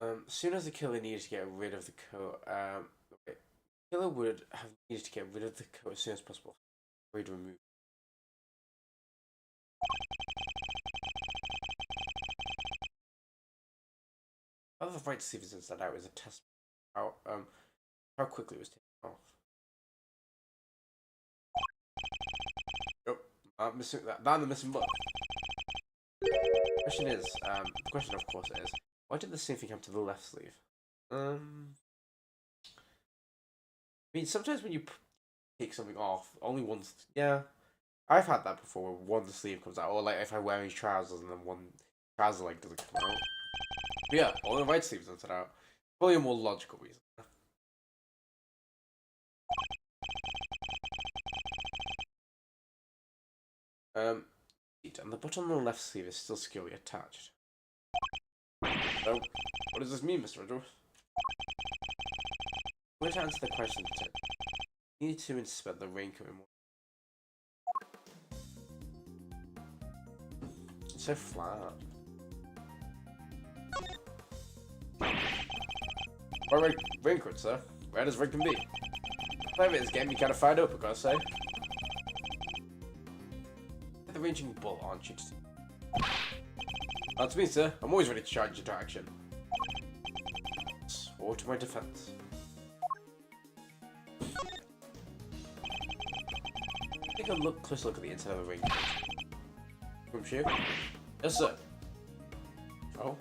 hand. Soon as the killer needed to get rid of the coat, the killer would have needed to get rid of the coat as soon as possible. Ready to remove. How the right sleeve inside out is a test of how quickly it was taken off. Yep, I'm missing that. The missing button. The question of course is, why did the same thing happen to the left sleeve? I mean, sometimes when you take something off, only once. Yeah, I've had that before, where one sleeve comes out, or like if I wear these trousers and then one trouser leg doesn't come out. But yeah, all the right sleeves inside out. Probably a more logical reason. And the button on the left sleeve is still securely attached. So, what does this mean, Mr. Edgeworth? I'm going to answer the question today. You need to inspect the raincoat more. It's so flat. Alright, raincoat, sir. Red as red can be. However, it's getting me kind of fired up, I gotta say. The ranging bull, aren't you? That's me, sir. I'm always ready to charge into action. Or to my defense. Take a close look at the inside of the ring. From you? Yes, sir. Oh.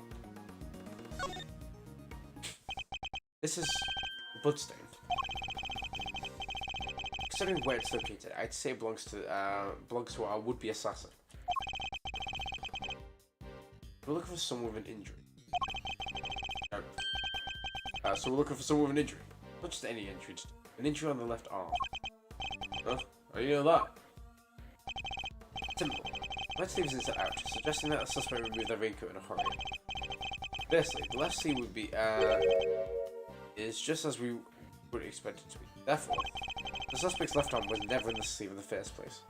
This is bloodstained. Considering where it's located, I'd say it belongs to our would-be assassin. We're looking for someone with an injury. So we're looking for someone with an injury. Not just any injury, just an injury on the left arm. Huh? How do you know that? Simple. Let's leave this out, suggesting that the suspect remove their raincoat in a hurry. Firstly, the left sleeve would be, is just as we would expect it to be. Therefore, the suspect's left arm was never in the sleeve in the first place.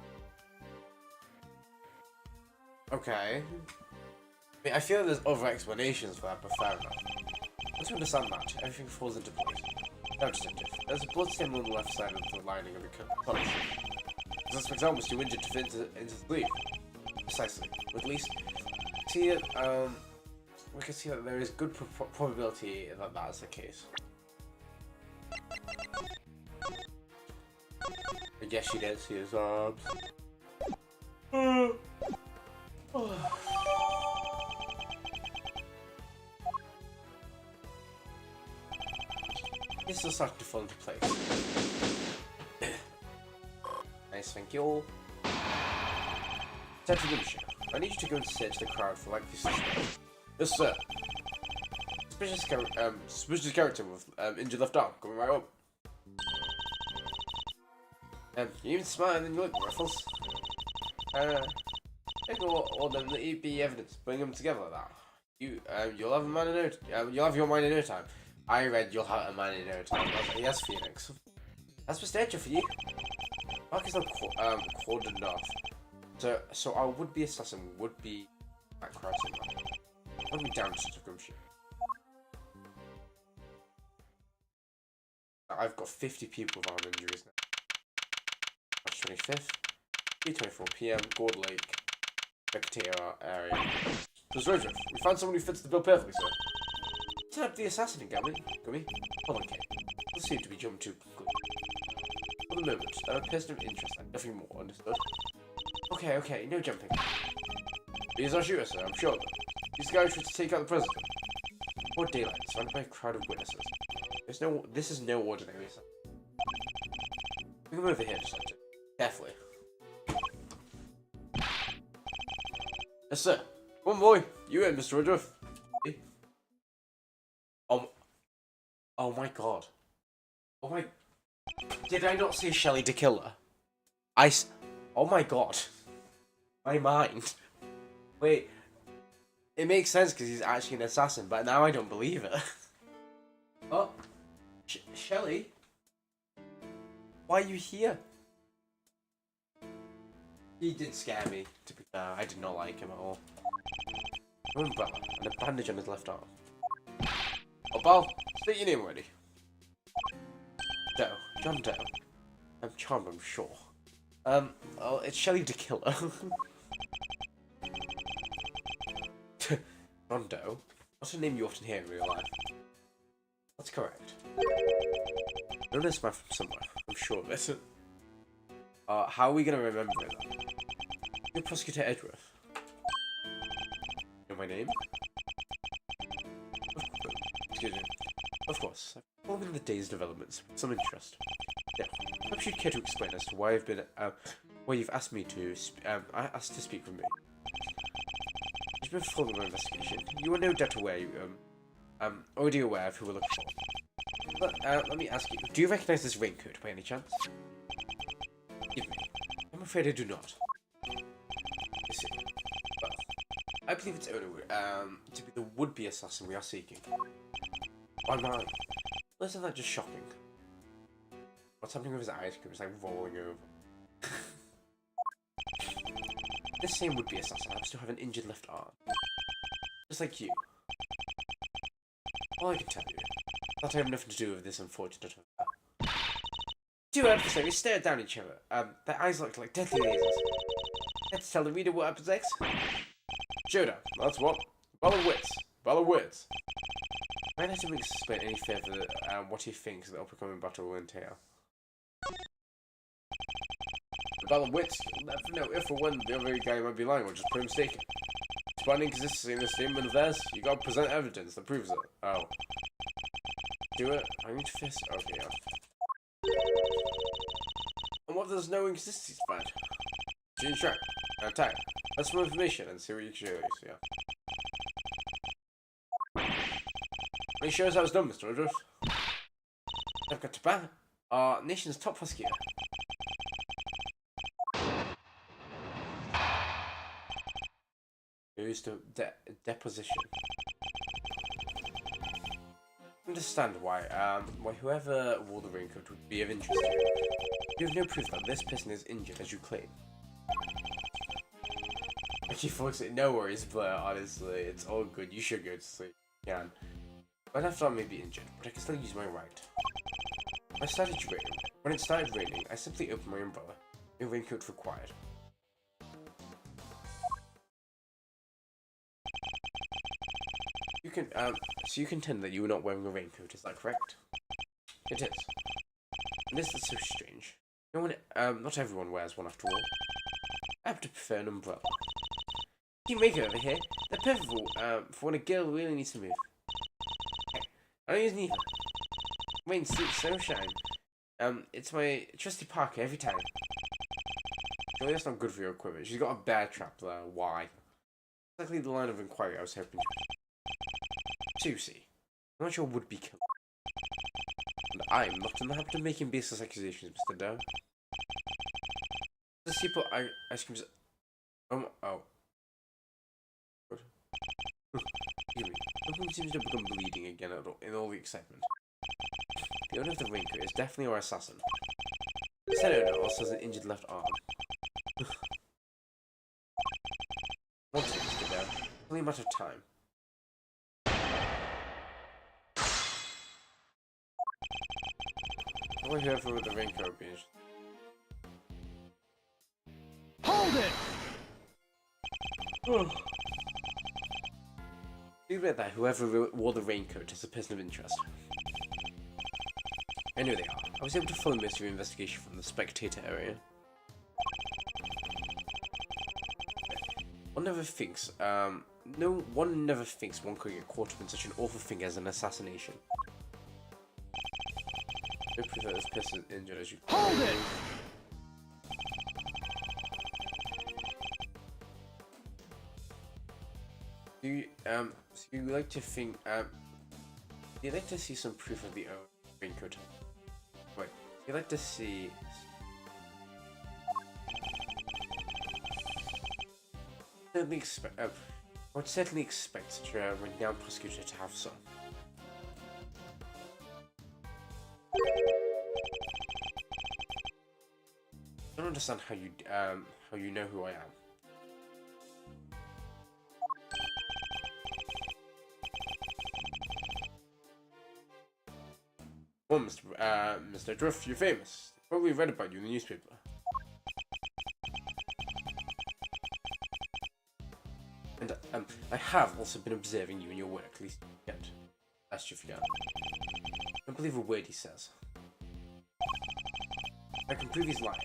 Okay. I mean, I feel like there's other explanations for that, but fair enough. Once you understand that, everything falls into place. Now, detective, there's a blood stain on the left side of the lining of the coat. The suspect's arm was too injured to fit into the sleeve. Precisely. At least, see it, we can see that there is good probability that that is the case. I guess she did see his arms. This is starting to fall into place. Nice, thank you all. Detective Gambit, I need you to go and search the crowd for likely suspects. Yes, sir. Suspicious character with injured left arm, coming right up. You even smiling than you look, Ruffles. Take all them be evidence, bring them together like that. You'll have a man in you'll have your mind in no time. I read you'll have a man in no time. I was like, yes, Phoenix. That's substantial for you. Mark is not cordoned enough. So our would-be assassin would be that crowd somewhere. Would be down to Gumshoe. I've got 50 people with arm injuries now. March 25th, 3:24 PM, Gourd Lake, Beccaria area. So, Roger, we found someone who fits the bill perfectly, sir. Turn up the assassin in Gambit. Gummy. Hold on, Kate. This seems to be jumped too quickly. For the moment, I'm a person of interest and nothing more, understood? Okay, no jumping. He's our shooter, sir, I'm sure. These guys should take out the president. Before daylight, surrounded by a crowd of witnesses. This is no ordinary, sir. We can move over here, Detective. Carefully. Yes, sir. Come on, boy. You in, Mr. Edgeworth. Oh my god. Oh my... Did I not see Shelly to kill her? Oh my god. My mind. Wait. It makes sense because he's actually an assassin, but now I don't believe it. Oh. Shelly? Why are you here? He did scare me, to be fair. I did not like him at all. An umbrella and a bandage on his left arm. Oh, Bal, state your name already. Doe. John Doe. I'm charmed, I'm sure. Oh, it's Shelly the Killer. John Doe? Not a name you often hear in real life. That's correct. I know this man from somewhere. I'm sure of it. How are we gonna remember it? You're Prosecutor Edgeworth. You know my name? Excuse me. Of course. I've followed the day's developments with some interest. Now, perhaps you'd care to explain as to why I've been, why you've asked me to, asked to speak with me. As you've been following my investigation, you are no doubt aware, already aware of who we're looking for. But, let me ask you, do you recognize this raincoat by any chance? Give me. I'm afraid I do not. You see. Well, I believe its owner, to be the would-be assassin we are seeking. Why mine? Well, isn't that just shocking? What's happening with his ice cream is like rolling over. This same would-be assassin happens to have an injured left arm. Just like you. All I can tell you is that I have nothing to do with this unfortunate affair. Two adversaries stare down each other. Their eyes look like deadly lasers. Let's tell the reader what happens next. Showdown. That's what. Battle of wits. Battle of wits. I'd like to explain any further what he thinks the upcoming battle will entail. The battle of wits. You'll never know if or when the other guy might be lying or just plain mistaken. Despite inconsistency in the statement of theirs, you gotta present evidence that proves it. Oh. Do it? I need to fist. Okay, yeah. And what if there's no inconsistencies found? Gene track. Attack. That's more information and see what you can show. Yeah. Are you sure how it's done, Mr. Edgeworth? I've got to ban our nation's top prosecutor. Who's the deposition? Understand why whoever wore the raincoat would be of interest to you. You have no proof that this person is injured as you claim. Actually, folks, no worries, Blair, honestly, it's all good. You should go to sleep. You can. My left arm may be injured, but I can still use my right. When it started raining, I simply opened my umbrella. No raincoat required. You can, so you contend that you were not wearing a raincoat, is that correct? It is. And this is so strange. No one, not everyone wears one after all. I happen to prefer an umbrella. You make it over here. They're perfect for when a girl really needs to move. I don't use neither. Rain, sleet, snow, shine. It's my trusty parka every time. Surely that's not good for your equipment. She's got a bear trap there. Why? Exactly the line of inquiry I was hoping to. So you see, I'm not sure would be killed. And I'm not in the habit of making baseless accusations, Mr. Doe. Does he put ice creams? Oh. Excuse me. Something seems to have become bleeding again in all the excitement. The owner of the raincoat is definitely our assassin. The said owner also has an injured left arm. Once it, Mr. Doe, it's only a matter of time. What are we here for with the raincoat being? Hold it! Do admit that whoever wore the raincoat is a person of interest. I know they are. I was able to follow most of your investigation from the spectator area. One never thinks, one never thinks one could get caught up in such an awful thing as an assassination. No proof that this person is injured as you. Hold it! Do you, so you like to think, do you like to see some proof of the raincoat? Wait, you like to see... certainly expect. I would certainly expect such a renowned prosecutor to have some. I don't understand how you know who I am. Well, Mr. Edgeworth, you're famous. Probably read about you in the newspaper. And I have also been observing you in your work, at least yet. Lest you forget. Don't believe a word he says. I can prove he's lying.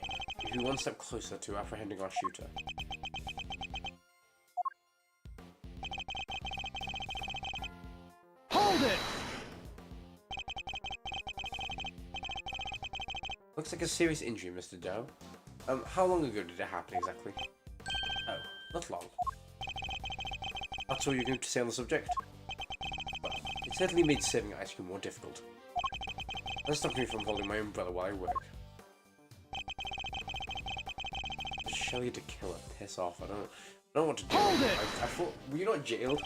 If you're one step closer to apprehending our shooter. Hold it! Looks like a serious injury, Mr. Doe. How long ago did it happen exactly? Oh, not long. That's all you're going to say on the subject? Well, it certainly made serving ice cream more difficult. That stopped me from holding my umbrella while I work. Shelly to kill her. Piss off. I don't know what to do. Hold it! I thought, were you not jailed?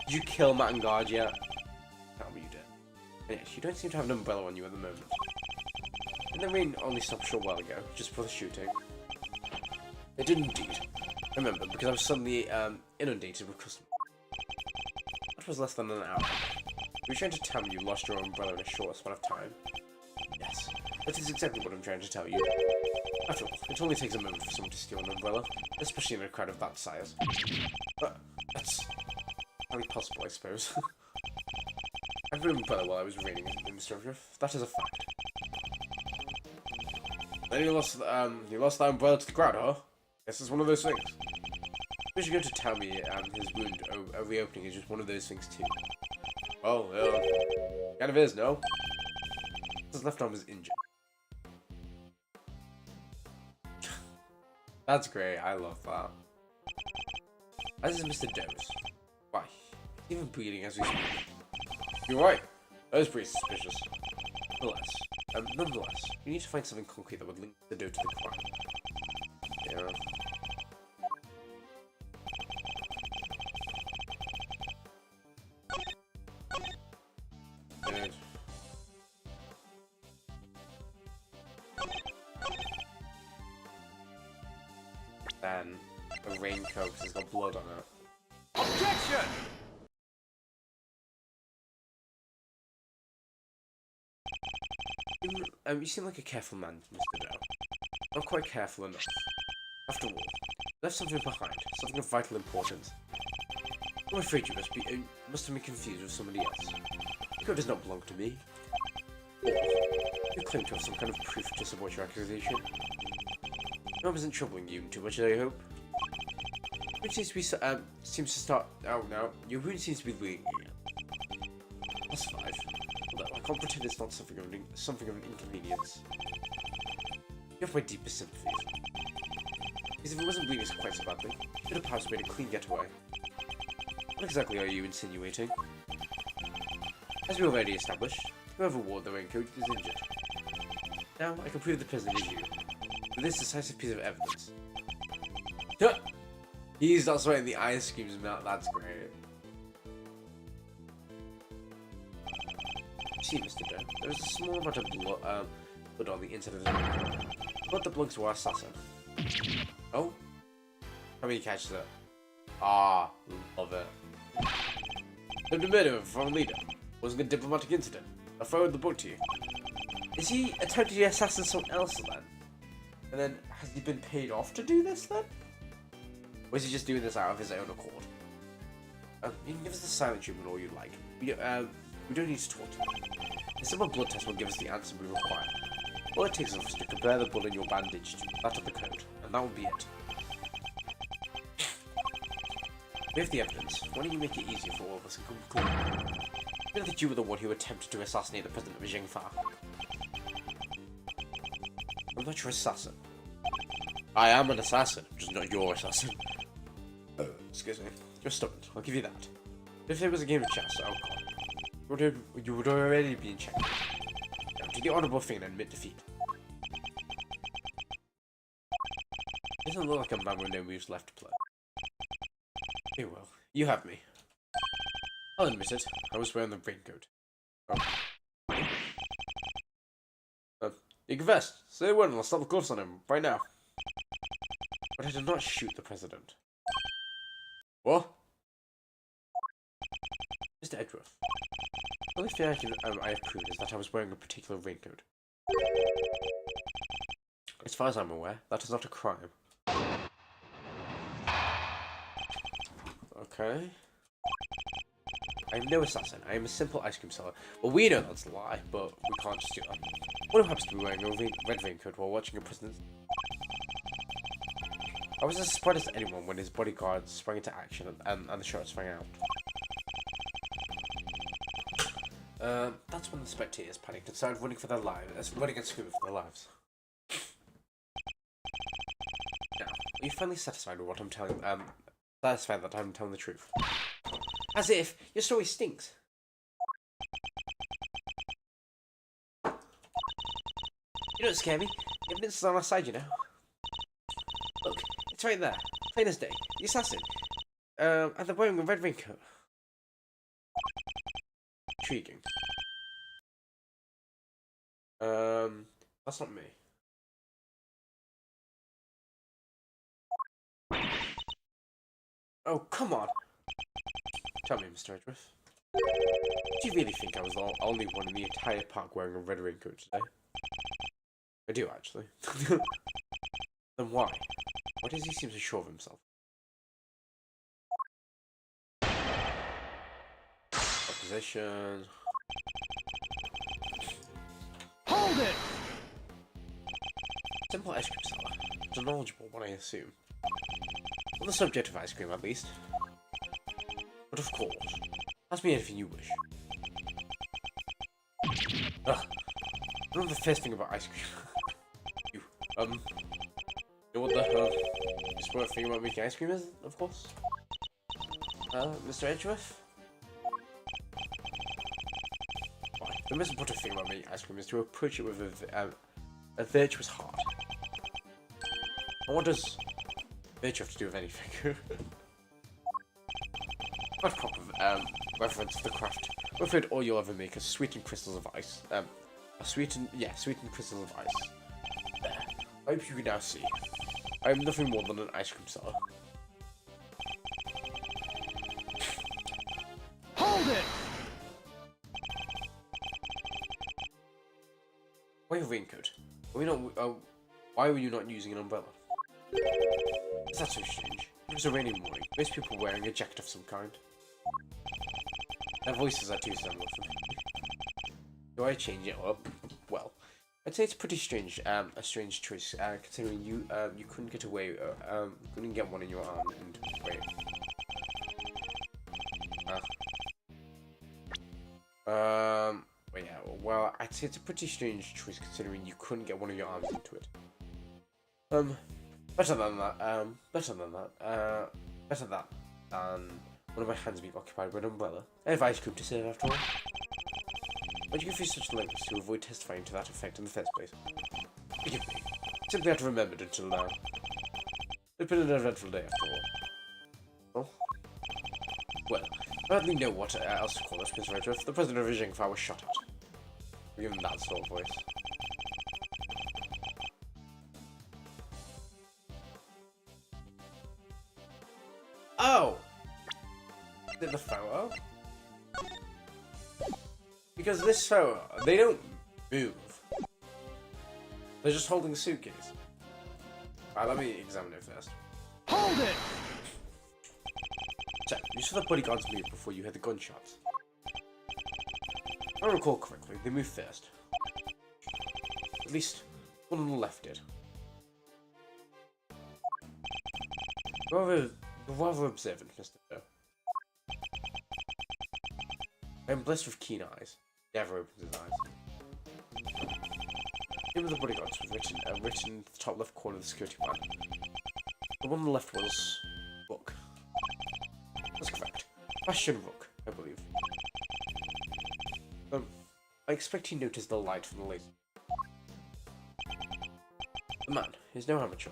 Did you kill Matt and Guard yet? Tell me you did. And yes, you don't seem to have an umbrella on you at the moment. And the rain only stopped a short while ago, just before the shooting. It did indeed. I remember, because I was suddenly inundated with customers. That was less than an hour. Were you trying to tell me you lost your umbrella in a short span of time? Yes, that is exactly what I'm trying to tell you. After all, it only takes a moment for someone to steal an umbrella, especially in a crowd of that size. But that's highly possible, I suppose. I had an umbrella while I was reading in Mr. Edgeworth. That is a fact. Then you lost that umbrella to the crowd, huh? Guess it's one of those things. Suppose you're going to tell me his wound reopening is just one of those things too. Well, kind of is, no? His left arm is injured. That's great, I love that. As is Mr. Doe's. Why, he's even bleeding as we speak. You're right, that is pretty suspicious. Nonetheless, you need to find something concrete that would link the Doe to the crime. Yeah. Good. Then a raincoat because it's got blood on it. Objection! You seem like a careful man, Mr. Doe. Not quite careful enough. After all, you left something behind, something of vital importance. I'm afraid you must have been confused with somebody else. The code does not belong to me. Or, you claim to have some kind of proof to support your accusation. No, I wasn't troubling you too much, I hope. Your wound seems to start. Oh no, your wound seems to be bleeding again. That's 5. Although I can't pretend it's not something of an inconvenience. You have my deepest sympathies. Because if it wasn't bleeding quite so badly, you could have perhaps made a clean getaway. What exactly are you insinuating? As we already established, whoever wore the raincoat is injured. Now I can prove the prisoner is you. With this decisive piece of evidence. He's not sweating the ice cream's melt, that's great. See, Mr. Doe, there is a small amount of blood on the inside of the raincoat. Blood that belongs to our assassin. Oh? How many catches it? Ah, love it. The murder of a foreign leader wasn't a diplomatic incident. I forwarded the book to you. Is he attempting to assassinate someone else then? And then, has he been paid off to do this then? Or is he just doing this out of his own accord? You can give us the silent treatment all you like. We don't need to talk to you. A simple blood test will give us the answer we require. All it takes is to compare the blood in your bandage to that of the code, and that will be it. We have the evidence. Why don't you make it easier for all of us and come clean? You know that you were the one who attempted to assassinate the president of Jingfa. I'm not your assassin. I am an assassin, just not your assassin. Excuse me. You're stubborn, I'll give you that. If there was a game of chess, oh god. You would already be in check. Now, do the honorable thing and admit defeat. Doesn't look like a man with no moves left to play. Very well. You have me. I'll admit it. I was wearing the raincoat. Oh. You confessed. Say the word and I'll stop the gloves on him right now. But I did not shoot the president. What? Mr. Edgeworth. The only thing I have proved is that I was wearing a particular raincoat. As far as I'm aware, that is not a crime. Okay. I am no assassin. I am a simple ice cream seller. Well, we know that's a lie, but we can't just do that. One who happens to be wearing a red raincoat while watching a president. I was as surprised as anyone when his bodyguards sprang into action and the shots rang out. That's when the spectators panicked and started running for their lives, running and screaming for their lives. Now, are you finally satisfied with what I'm telling? Satisfied that I'm telling the truth? As if your story stinks. You don't scare me. Evidence is on our side, you know. Look, it's right there, plain as day. The assassin. And they're wearing a red raincoat. Intriguing. That's not me. Oh, come on! Tell me, Mr. Edgeworth. Do you really think I was the only one in the entire park wearing a red raincoat today? I do, actually. Then why? Why does he seem so sure of himself? Opposition. Hold it! Simple ice cream seller. It's a knowledgeable one, I assume. On the subject of ice cream, at least. But of course, ask me anything you wish. Ugh. Remember the first thing about ice cream? You know what the important thing about making ice cream is, of course? Mr. Edgeworth? Why, the most important thing about making ice cream is to approach it with a virtuous heart. And what does virtue have to do with anything? What proper reference to the craft. I'm afraid all you'll ever make is sweetened crystals of ice. Sweetened crystals of ice. There. I hope you can now see. I am nothing more than an ice cream seller. Hold it! Why a raincoat? Are we not? Why were you not using an umbrella? Is that so strange? It was a rainy morning. Most people wearing a jacket of some kind. Their voices are too similar for me. Do I change it up? Well, I'd say it's pretty strange. A strange choice, considering you couldn't get away, couldn't get one in your arm and wait. But yeah, well, I'd say it's a pretty strange choice considering you couldn't get one of your arms into it. Better than that, better than one of my hands being occupied by an umbrella. I have ice cream to serve after all. Why'd you go through such lengths to avoid testifying to that effect in the first place? Forgive me. Simply had to remember it until now. It's been a dreadful day after all. Oh? Well, I hardly know what else to call this, Mr. Edgeworth. The president of Jingfa was shot at. Give him that sort of voice. Oh! Did the photo? Because this photo, they don't move. They're just holding a suitcase. Alright, let me examine it first. Hold it! So, you saw the bodyguards move before you heard the gunshots. If I recall correctly, they moved first. At least, one on the left did. You're rather observant, Mr. Doe. I am blessed with keen eyes. He never opens his eyes. The name of the bodyguards was written in the top left corner of the security plan. The one on the left was Rook. That's correct. Bastion Rook, I believe. I expect he noticed the light from the laser. The man is no amateur.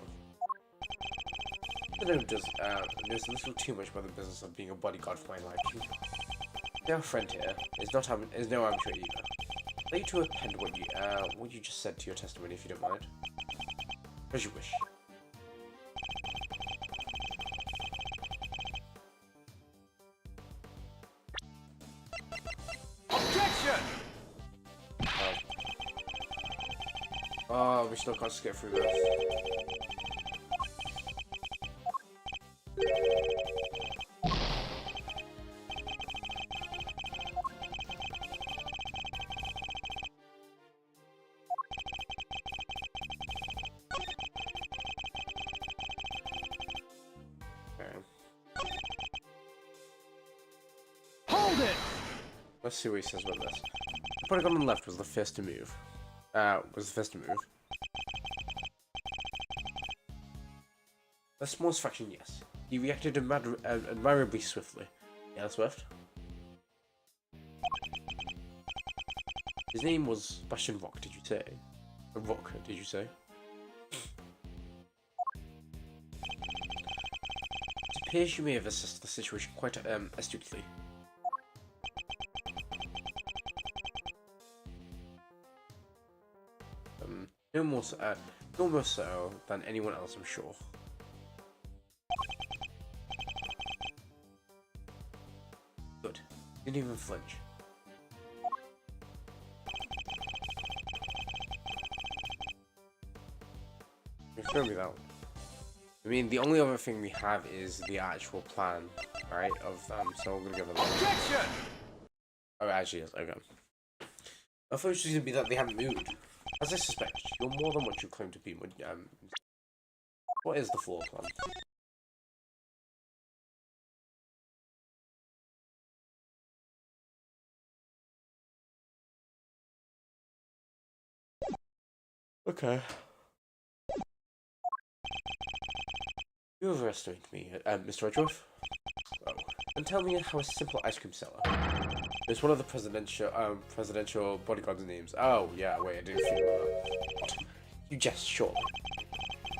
knows a little too much about the business of being a bodyguard for my liking. Our friend here is no amateur either. I'd like you to append what you just said to your testimony, if you don't mind. As you wish. Objection! Oh, we still can't just get through this. Hold it! Let's see what he says about this. The polygon on the left was the first to move. The smallest fraction, yes. He reacted admirably swiftly. Yeah, Swift. His name was Bastion Rock, did you say? Rock, did you say? It appears you may have assessed the situation quite astutely. No more so than anyone else, I'm sure. Good. Didn't even flinch. Show me that one. I mean, the only other thing we have is the actual plan, right? So I'm gonna give it a look. Objection! Oh, it actually is. Okay. I thought it was just gonna be that they haven't moved. As I suspect, you're more than what you claim to be. What is the floor plan? Okay. You overestimate me, Mr. Edgeworth. Oh. And tell me how a simple ice cream seller. It's one of the presidential bodyguard's names. Oh, yeah, wait, I didn't think about that. What? You jest, surely.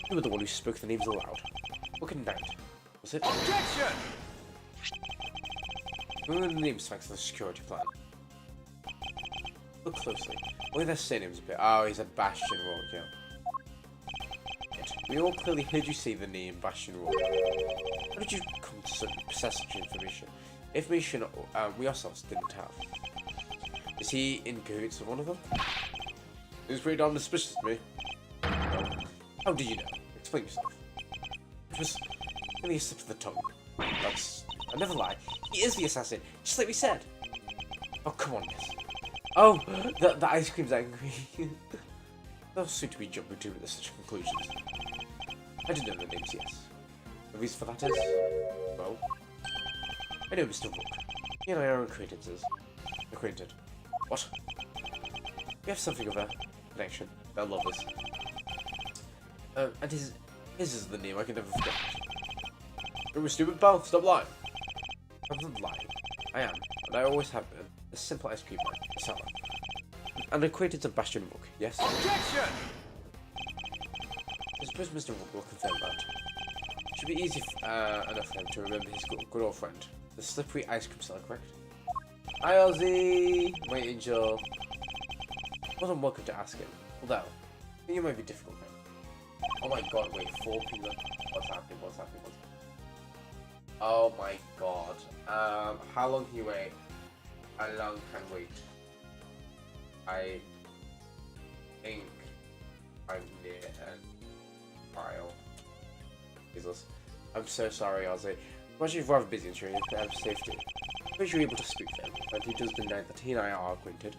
You were the one who spoke the names aloud. What kind of night? Was it? Objection! Remember the names thanks to the security plan. Look closely. Only their surnames a bit. Oh, he's a Bastion Rock, yeah. We all clearly heard you say the name Bastion Rock. How did you come to possess such information? Information we ourselves didn't have. Is he in cahoots with one of them? It was pretty damn suspicious to me. No. How did you know? Explain yourself. It was only a slip of the tongue. I never lie. He is the assassin, just like we said. Oh, come on, miss. Oh, the ice cream's angry. They'll soon to be jumping to such conclusions. I didn't know the names, yes. The reason for that is, well, I know Mr. Rook. He and I are acquaintances. Acquainted. What? We have something of a connection. They're lovers. And his is the name I can never forget. You're a stupid pal. Stop lying. I'm not lying. I am, and I always have been. A simple ice cream man, a seller. An acquaintance of Bastion Rook, yes? Objection! I suppose Mr. Rook will confirm that. It should be easy enough for him to remember his good old friend. The slippery ice cream seller, correct? Hi, Ozzy! My angel. More than welcome to ask him. Although, I think it might be difficult now. Oh my god, wait, 4 people. What's happening? Oh my god. How long can you wait? How long can wait? I think I'm near an trial. Jesus. I'm so sorry, Ozzy. I'm actually rather busy ensuring your safety. I wish you were able to speak to him, but he does deny that he and I are acquainted.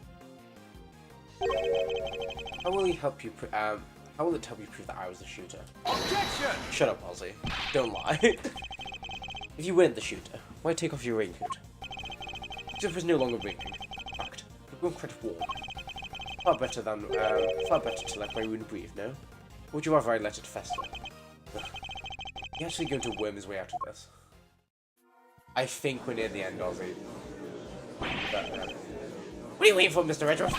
How will it help you prove that I was the shooter? Objection! Shut up, Ozzy. Don't lie. If you weren't the shooter, why take off your raincoat? It was no longer raining. In fact, it was quite warm. Far better to let my wound breathe, no? Or would you rather I let it fester? He's actually going to worm his way out of this. I think we're near the end, Ozzy. But, what are you waiting for, Mr. Edgeworth?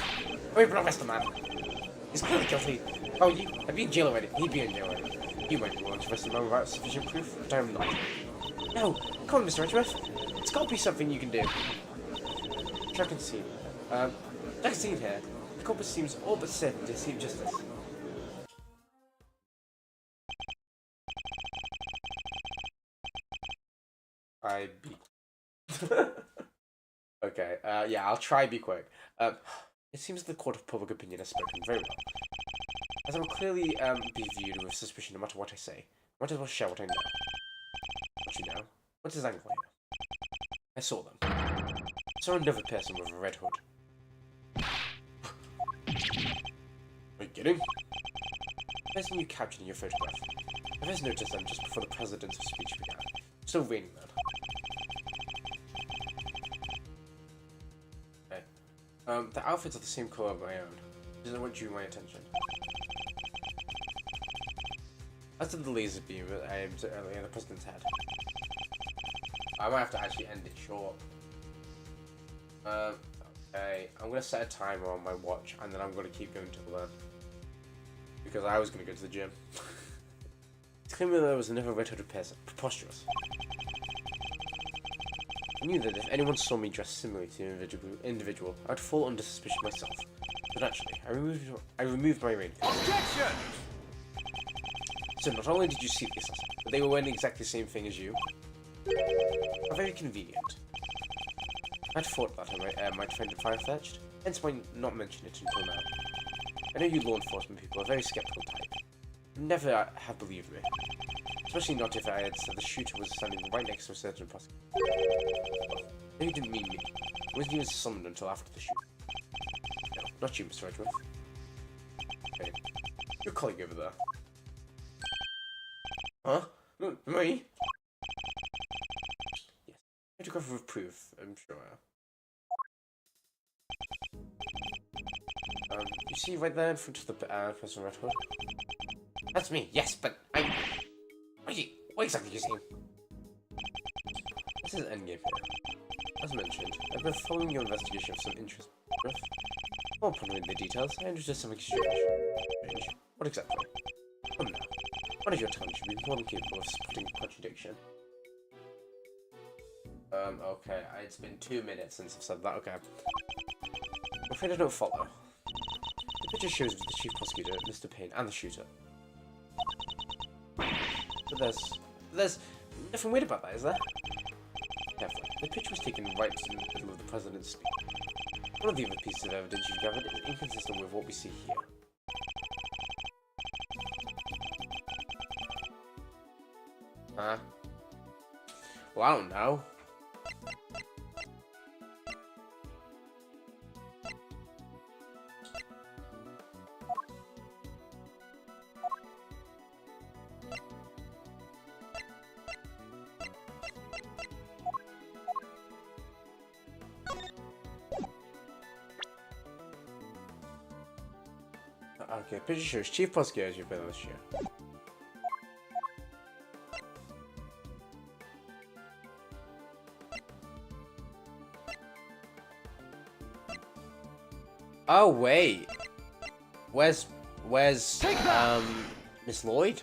Hurry up and arrest the man. He's clearly guilty. Oh, have you in jail already? He'd be in jail already. You might be willing to arrest a man without sufficient proof, but I am not. No! Come on, Mr. Edgeworth! It's gotta be something you can do. Jack and Scene. Jack and Scene here. The culprit seems all but certain to receive justice. I be... Okay, yeah, I'll try be quick. It seems the court of public opinion has spoken very well. As I will clearly be viewed with suspicion no matter what I say, I might as well share what I know. What you know? What's his angle here? I saw them. I saw another person with a red hood. Are you kidding? The person you captured in your photograph. I first noticed them just before the president's speech began. Still raining then. The outfits are the same color of my own. This is what drew my attention. As to the laser beam that I aimed earlier in the president's head. I might have to actually end it short. Okay, I'm gonna set a timer on my watch and then I'm gonna keep going till then. Because I was gonna go to the gym. It's clear that there was another red-hooded person. Preposterous. I knew that if anyone saw me dressed similarly to an individual, I would fall under suspicion myself. But naturally, I removed my raincoat. Objection! So not only did you see the assassin, but they were wearing exactly the same thing as you. How very convenient. I'd thought that I might find it far-fetched, hence why not mention it until now. I know you law enforcement people are a very skeptical type. You never have believed me. Especially not if I had said the shooter was standing right next to a certain prosecutor. No, you didn't mean me. I wasn't even summoned until after the shoot. No, not you, Mr. Edgeworth. Okay. Your colleague over there. Huh? No, me? Yes. Photograph with proof, I'm sure. You see right there in front of the person in red hood? That's me, yes, but I... What exactly are you saying? This is endgame here. As mentioned, I've been following your investigation with some interest. While pondering the details, I understood something strange. What exactly? Come now. One of your tongue should be more than capable of spotting contradiction. Okay, it's been 2 minutes since I've said that, okay. I'm afraid I don't follow. The picture shows the chief prosecutor, Mr. Payne, and the shooter. But there's nothing weird about that, is there? Carefully. The picture was taken right in the middle of the president's speech. One of the other pieces of evidence you've gathered is inconsistent with what we see here. Huh? Well, I don't know. Okay, picture shows Chief Prosecutor you've been on this year. Oh wait, where's Miss Lloyd?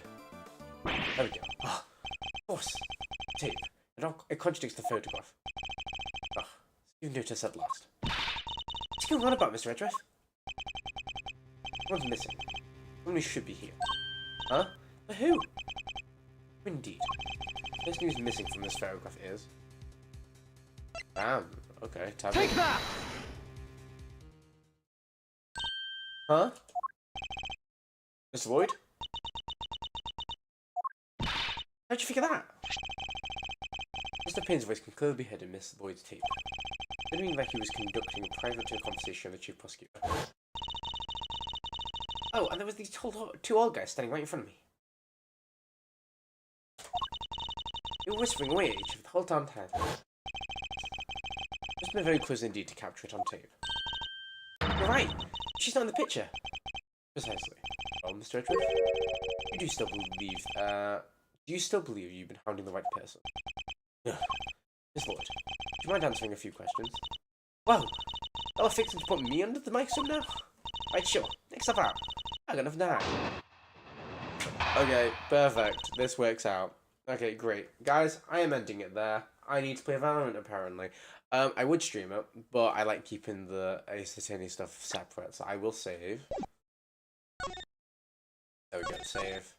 There we go. Oh, of course, tape. It contradicts the photograph. Oh, you noticed at last. What's going on about, Mr. Edgeworth? Someone's missing. Someone who should be here. Huh? But who? Indeed. The person who's missing from this photograph is... Damn. Okay, time. Take that! Huh? Miss Lloyd? How'd you figure that? Mr. Payne's voice can clearly be heard in Miss Lloyd's tape. It mean like he was conducting a private conversation with the chief prosecutor. Oh, and there was these two old guys standing right in front of me. They were whispering away at each other the whole damn time. Must have been very close indeed to capture it on tape. You're right. She's not in the picture. Precisely. Well, Mr. Edgeworth, you do still believe you've been hounding the right person? Miss Lord, do you mind answering a few questions? Well, y'all are fixing to put me under the microscope now? Right, sure. Next up out. I got enough now. Okay, perfect. This works out. Okay, great. Guys, I am ending it there. I need to play Valorant, apparently. I would stream it, but I like keeping the Ace Attorney stuff separate, so I will save. There we go, save.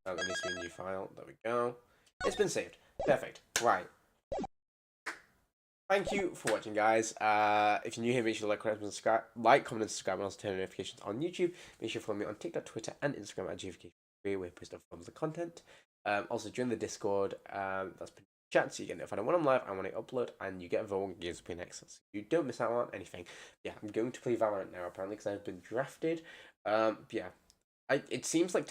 There needs to be a new file. There we go. It's been saved. Perfect. Right. Thank you for watching, guys. If you're new here, make sure to like, comment, and subscribe, and also turn on notifications on YouTube. Make sure to follow me on TikTok, Twitter, and Instagram at GFK, where we post forms of content. Also, join the Discord. That's been chat, so you get notified when I'm live and when I upload, and you get involved when games play next, so you don't miss out on anything. Yeah, I'm going to play Valorant now apparently because I've been drafted. Yeah, it seems like